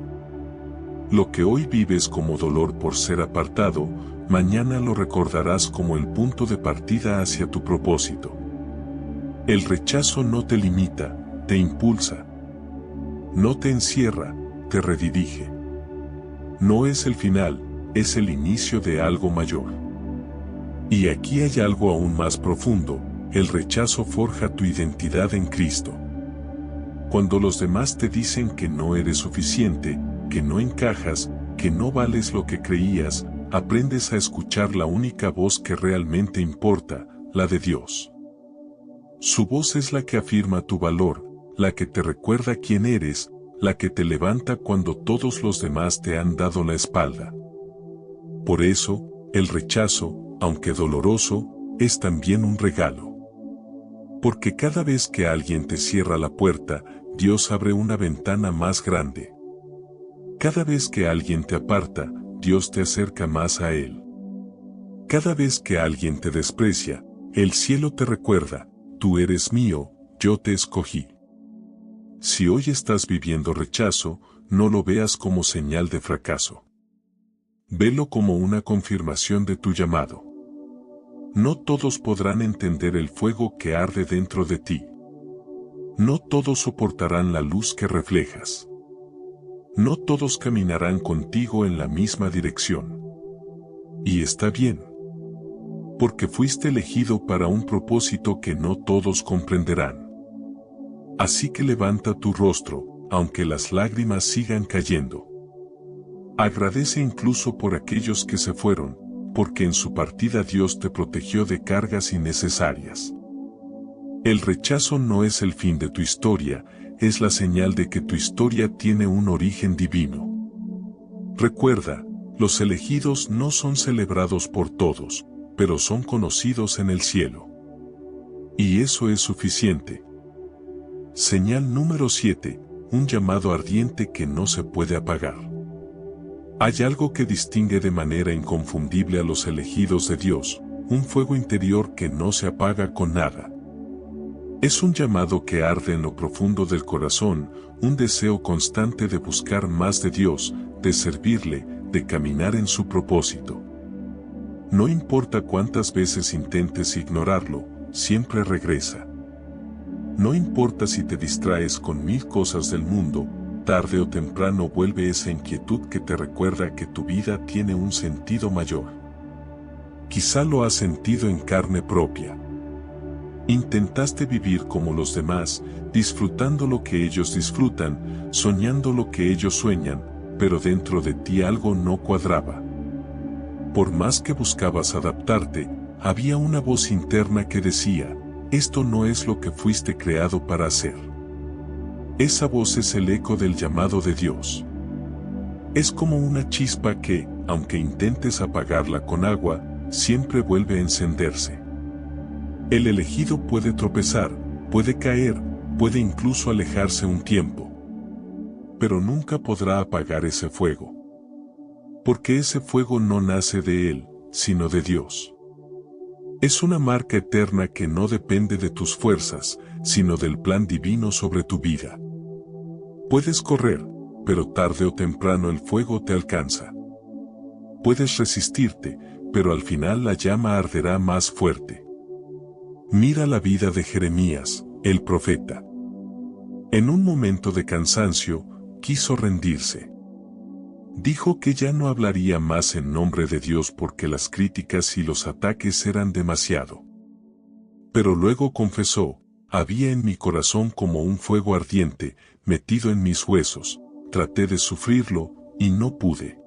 Lo que hoy vives como dolor por ser apartado, mañana lo recordarás como el punto de partida hacia tu propósito. El rechazo no te limita, te impulsa. No te encierra, te redirige. No es el final, es el inicio de algo mayor. Y aquí hay algo aún más profundo, el rechazo forja tu identidad en Cristo. Cuando los demás te dicen que no eres suficiente, que no encajas, que no vales lo que creías, aprendes a escuchar la única voz que realmente importa, la de Dios. Su voz es la que afirma tu valor, la que te recuerda quién eres, la que te levanta cuando todos los demás te han dado la espalda. Por eso, el rechazo, aunque doloroso, es también un regalo. Porque cada vez que alguien te cierra la puerta, Dios abre una ventana más grande. Cada vez que alguien te aparta, Dios te acerca más a Él. Cada vez que alguien te desprecia, el cielo te recuerda, tú eres mío, yo te escogí. Si hoy estás viviendo rechazo, no lo veas como señal de fracaso. Velo como una confirmación de tu llamado. No todos podrán entender el fuego que arde dentro de ti. No todos soportarán la luz que reflejas. No todos caminarán contigo en la misma dirección. Y está bien. Porque fuiste elegido para un propósito que no todos comprenderán. Así que levanta tu rostro, aunque las lágrimas sigan cayendo. Agradece incluso por aquellos que se fueron, porque en su partida Dios te protegió de cargas innecesarias. El rechazo no es el fin de tu historia, es la señal de que tu historia tiene un origen divino. Recuerda, los elegidos no son celebrados por todos, pero son conocidos en el cielo. Y eso es suficiente. Señal número 7, un llamado ardiente que no se puede apagar. Hay algo que distingue de manera inconfundible a los elegidos de Dios, un fuego interior que no se apaga con nada. Es un llamado que arde en lo profundo del corazón, un deseo constante de buscar más de Dios, de servirle, de caminar en su propósito. No importa cuántas veces intentes ignorarlo, siempre regresa. No importa si te distraes con 1000 cosas del mundo, tarde o temprano vuelve esa inquietud que te recuerda que tu vida tiene un sentido mayor. Quizá lo has sentido en carne propia. Intentaste vivir como los demás, disfrutando lo que ellos disfrutan, soñando lo que ellos sueñan, pero dentro de ti algo no cuadraba. Por más que buscabas adaptarte, había una voz interna que decía, esto no es lo que fuiste creado para hacer. Esa voz es el eco del llamado de Dios. Es como una chispa que, aunque intentes apagarla con agua, siempre vuelve a encenderse. El elegido puede tropezar, puede caer, puede incluso alejarse un tiempo. Pero nunca podrá apagar ese fuego. Porque ese fuego no nace de él, sino de Dios. Es una marca eterna que no depende de tus fuerzas, sino del plan divino sobre tu vida. Puedes correr, pero tarde o temprano el fuego te alcanza. Puedes resistirte, pero al final la llama arderá más fuerte. Mira la vida de Jeremías, el profeta. En un momento de cansancio, quiso rendirse. Dijo que ya no hablaría más en nombre de Dios porque las críticas y los ataques eran demasiado. Pero luego confesó, había en mi corazón como un fuego ardiente, metido en mis huesos, traté de sufrirlo, y no pude.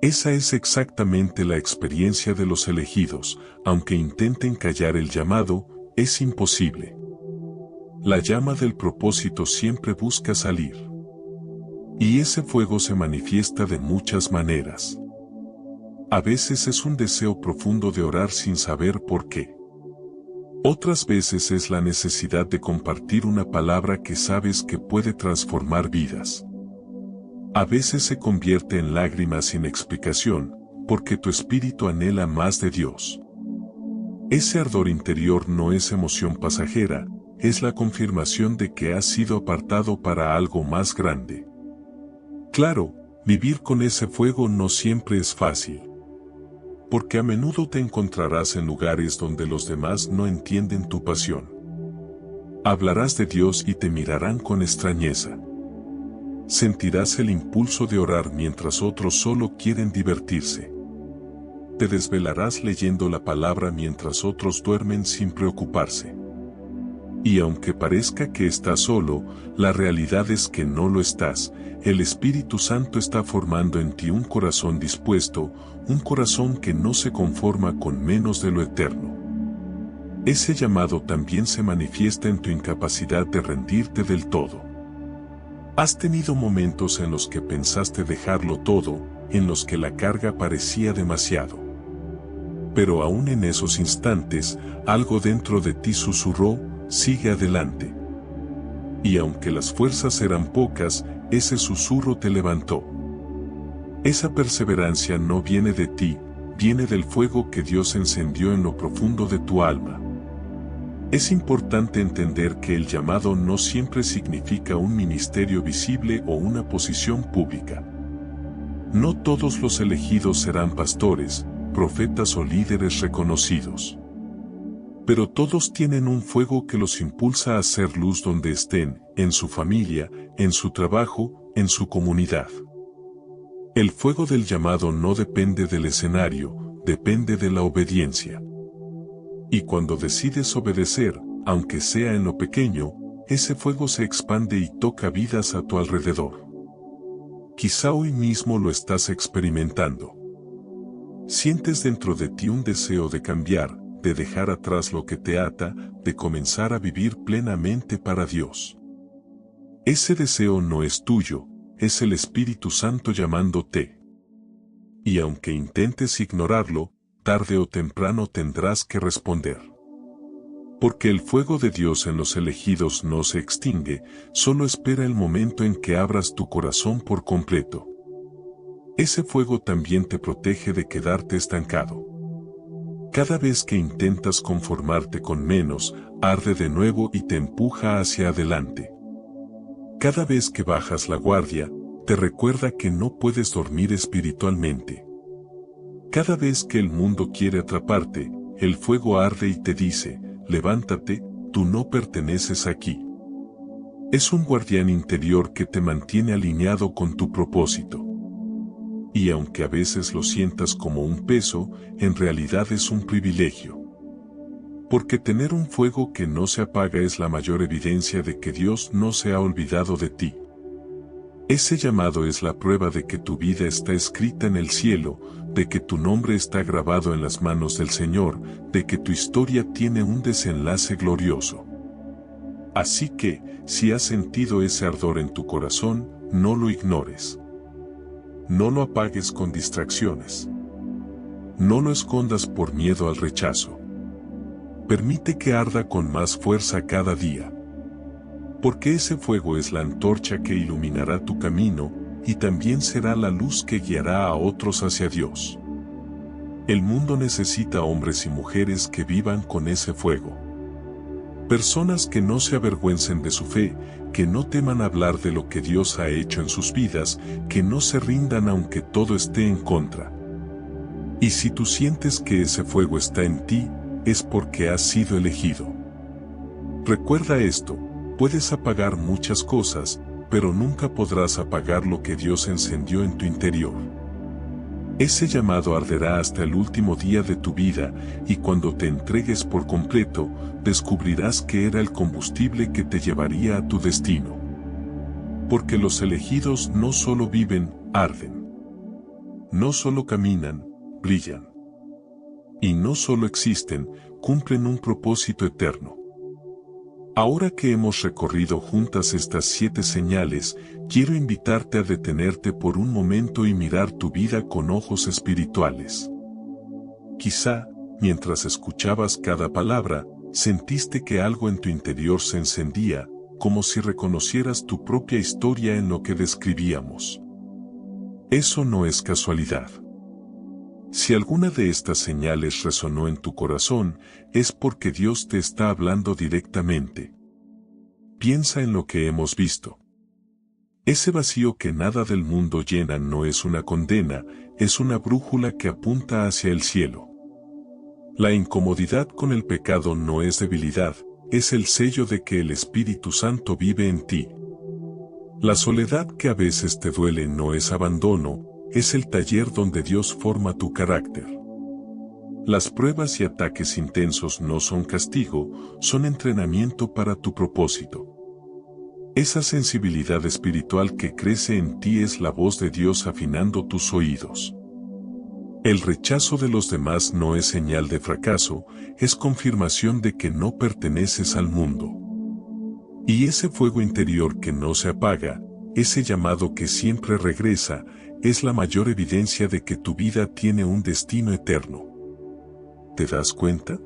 Esa es exactamente la experiencia de los elegidos, aunque intenten callar el llamado, es imposible. La llama del propósito siempre busca salir. Y ese fuego se manifiesta de muchas maneras. A veces es un deseo profundo de orar sin saber por qué. Otras veces es la necesidad de compartir una palabra que sabes que puede transformar vidas. A veces se convierte en lágrimas sin explicación, porque tu espíritu anhela más de Dios. Ese ardor interior no es emoción pasajera, es la confirmación de que has sido apartado para algo más grande. Claro, vivir con ese fuego no siempre es fácil. Porque a menudo te encontrarás en lugares donde los demás no entienden tu pasión. Hablarás de Dios y te mirarán con extrañeza. Sentirás el impulso de orar mientras otros solo quieren divertirse. Te desvelarás leyendo la palabra mientras otros duermen sin preocuparse. Y aunque parezca que estás solo, la realidad es que no lo estás. El Espíritu Santo está formando en ti un corazón dispuesto, un corazón que no se conforma con menos de lo eterno. Ese llamado también se manifiesta en tu incapacidad de rendirte del todo. Has tenido momentos en los que pensaste dejarlo todo, en los que la carga parecía demasiado. Pero aún en esos instantes, algo dentro de ti susurró: sigue adelante. Y aunque las fuerzas eran pocas, ese susurro te levantó. Esa perseverancia no viene de ti, viene del fuego que Dios encendió en lo profundo de tu alma. Es importante entender que el llamado no siempre significa un ministerio visible o una posición pública. No todos los elegidos serán pastores, profetas o líderes reconocidos. Pero todos tienen un fuego que los impulsa a hacer luz donde estén, en su familia, en su trabajo, en su comunidad. El fuego del llamado no depende del escenario, depende de la obediencia. Y cuando decides obedecer, aunque sea en lo pequeño, ese fuego se expande y toca vidas a tu alrededor. Quizá hoy mismo lo estás experimentando. Sientes dentro de ti un deseo de cambiar, de dejar atrás lo que te ata, de comenzar a vivir plenamente para Dios. Ese deseo no es tuyo, es el Espíritu Santo llamándote. Y aunque intentes ignorarlo, tarde o temprano tendrás que responder. Porque el fuego de Dios en los elegidos no se extingue, solo espera el momento en que abras tu corazón por completo. Ese fuego también te protege de quedarte estancado. Cada vez que intentas conformarte con menos, arde de nuevo y te empuja hacia adelante. Cada vez que bajas la guardia, te recuerda que no puedes dormir espiritualmente. Cada vez que el mundo quiere atraparte, el fuego arde y te dice: levántate, tú no perteneces aquí. Es un guardián interior que te mantiene alineado con tu propósito. Y aunque a veces lo sientas como un peso, en realidad es un privilegio. Porque tener un fuego que no se apaga es la mayor evidencia de que Dios no se ha olvidado de ti. Ese llamado es la prueba de que tu vida está escrita en el cielo, de que tu nombre está grabado en las manos del Señor, de que tu historia tiene un desenlace glorioso. Así que, si has sentido ese ardor en tu corazón, no lo ignores. No lo apagues con distracciones. No lo escondas por miedo al rechazo. Permite que arda con más fuerza cada día. Porque ese fuego es la antorcha que iluminará tu camino, y también será la luz que guiará a otros hacia Dios. El mundo necesita hombres y mujeres que vivan con ese fuego. Personas que no se avergüencen de su fe, que no teman hablar de lo que Dios ha hecho en sus vidas, que no se rindan aunque todo esté en contra. Y si tú sientes que ese fuego está en ti, es porque has sido elegido. Recuerda esto: puedes apagar muchas cosas, pero nunca podrás apagar lo que Dios encendió en tu interior. Ese llamado arderá hasta el último día de tu vida, y cuando te entregues por completo, descubrirás que era el combustible que te llevaría a tu destino. Porque los elegidos no solo viven, arden. No solo caminan, brillan. Y no solo existen, cumplen un propósito eterno. Ahora que hemos recorrido juntas estas 7 señales, quiero invitarte a detenerte por un momento y mirar tu vida con ojos espirituales. Quizá, mientras escuchabas cada palabra, sentiste que algo en tu interior se encendía, como si reconocieras tu propia historia en lo que describíamos. Eso no es casualidad. Si alguna de estas señales resonó en tu corazón, es porque Dios te está hablando directamente. Piensa en lo que hemos visto. Ese vacío que nada del mundo llena no es una condena, es una brújula que apunta hacia el cielo. La incomodidad con el pecado no es debilidad, es el sello de que el Espíritu Santo vive en ti. La soledad que a veces te duele no es abandono, es el taller donde Dios forma tu carácter. Las pruebas y ataques intensos no son castigo, son entrenamiento para tu propósito. Esa sensibilidad espiritual que crece en ti es la voz de Dios afinando tus oídos. El rechazo de los demás no es señal de fracaso, es confirmación de que no perteneces al mundo. Y ese fuego interior que no se apaga, ese llamado que siempre regresa, es la mayor evidencia de que tu vida tiene un destino eterno. ¿Te das cuenta?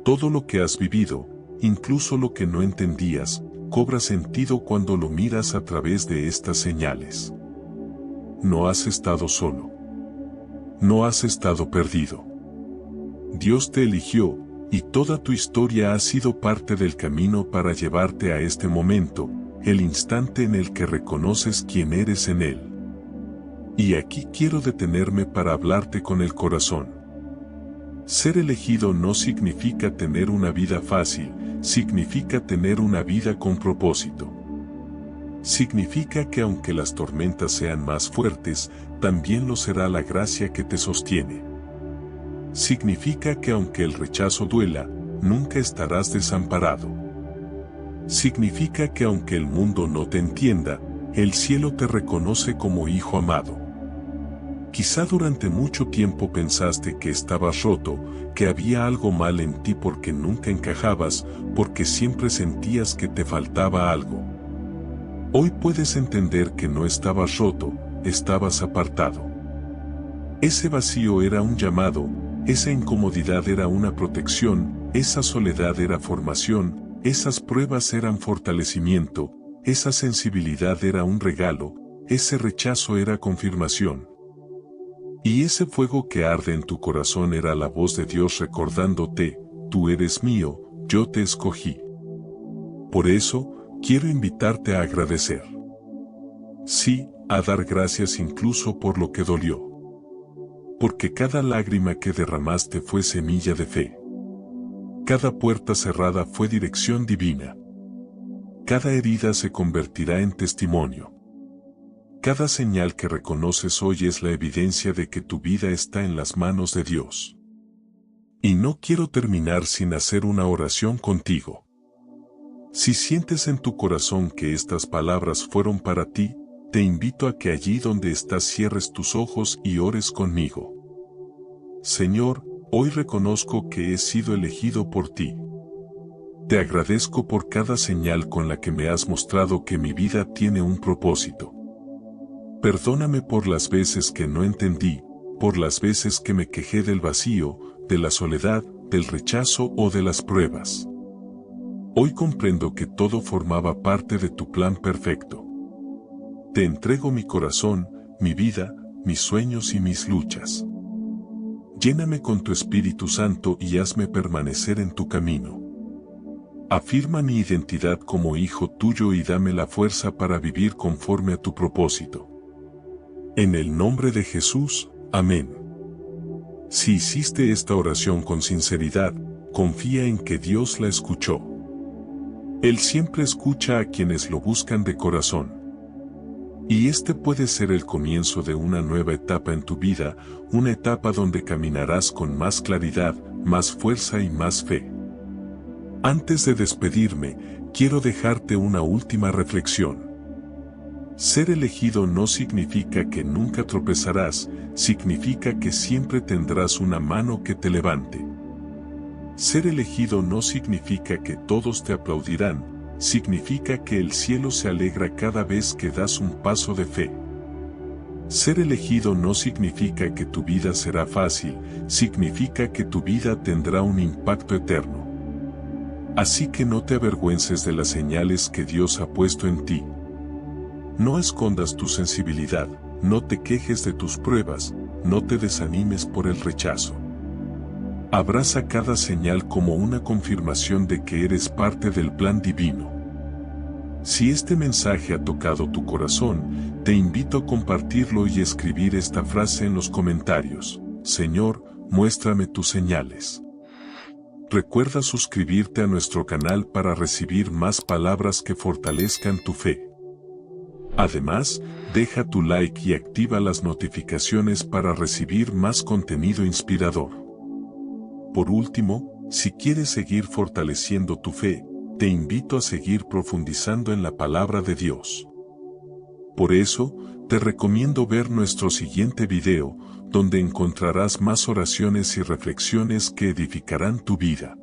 Todo lo que has vivido, incluso lo que no entendías, cobra sentido cuando lo miras a través de estas señales. No has estado solo. No has estado perdido. Dios te eligió, y toda tu historia ha sido parte del camino para llevarte a este momento, el instante en el que reconoces quién eres en Él. Y aquí quiero detenerme para hablarte con el corazón. Ser elegido no significa tener una vida fácil, significa tener una vida con propósito. Significa que aunque las tormentas sean más fuertes, también lo será la gracia que te sostiene. Significa que aunque el rechazo duela, nunca estarás desamparado. Significa que aunque el mundo no te entienda, el cielo te reconoce como hijo amado. Quizá durante mucho tiempo pensaste que estabas roto, que había algo mal en ti porque nunca encajabas, porque siempre sentías que te faltaba algo. Hoy puedes entender que no estabas roto, estabas apartado. Ese vacío era un llamado, esa incomodidad era una protección, esa soledad era formación, esas pruebas eran fortalecimiento, esa sensibilidad era un regalo, ese rechazo era confirmación. Y ese fuego que arde en tu corazón era la voz de Dios recordándote, tú eres mío, yo te escogí. Por eso, quiero invitarte a agradecer. Sí, a dar gracias incluso por lo que dolió. Porque cada lágrima que derramaste fue semilla de fe. Cada puerta cerrada fue dirección divina. Cada herida se convertirá en testimonio. Cada señal que reconoces hoy es la evidencia de que tu vida está en las manos de Dios. Y no quiero terminar sin hacer una oración contigo. Si sientes en tu corazón que estas palabras fueron para ti, te invito a que allí donde estás cierres tus ojos y ores conmigo. Señor, hoy reconozco que he sido elegido por ti. Te agradezco por cada señal con la que me has mostrado que mi vida tiene un propósito. Perdóname por las veces que no entendí, por las veces que me quejé del vacío, de la soledad, del rechazo o de las pruebas. Hoy comprendo que todo formaba parte de tu plan perfecto. Te entrego mi corazón, mi vida, mis sueños y mis luchas. Lléname con tu Espíritu Santo y hazme permanecer en tu camino. Afirma mi identidad como hijo tuyo y dame la fuerza para vivir conforme a tu propósito. En el nombre de Jesús, amén. Si hiciste esta oración con sinceridad, confía en que Dios la escuchó. Él siempre escucha a quienes lo buscan de corazón. Y este puede ser el comienzo de una nueva etapa en tu vida, una etapa donde caminarás con más claridad, más fuerza y más fe. Antes de despedirme, quiero dejarte una última reflexión. Ser elegido no significa que nunca tropezarás, significa que siempre tendrás una mano que te levante. Ser elegido no significa que todos te aplaudirán, significa que el cielo se alegra cada vez que das un paso de fe. Ser elegido no significa que tu vida será fácil, significa que tu vida tendrá un impacto eterno. Así que no te avergüences de las señales que Dios ha puesto en ti. No escondas tu sensibilidad, no te quejes de tus pruebas, no te desanimes por el rechazo. Abraza cada señal como una confirmación de que eres parte del plan divino. Si este mensaje ha tocado tu corazón, te invito a compartirlo y escribir esta frase en los comentarios: Señor, muéstrame tus señales. Recuerda suscribirte a nuestro canal para recibir más palabras que fortalezcan tu fe. Además, deja tu like y activa las notificaciones para recibir más contenido inspirador. Por último, si quieres seguir fortaleciendo tu fe, te invito a seguir profundizando en la palabra de Dios. Por eso, te recomiendo ver nuestro siguiente video, donde encontrarás más oraciones y reflexiones que edificarán tu vida.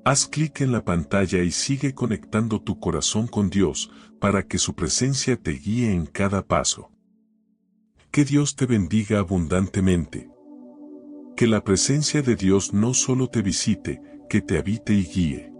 Haz clic en la pantalla y sigue conectando tu corazón con Dios, para que su presencia te guíe en cada paso. Que Dios te bendiga abundantemente. Que la presencia de Dios no solo te visite, que te habite y guíe.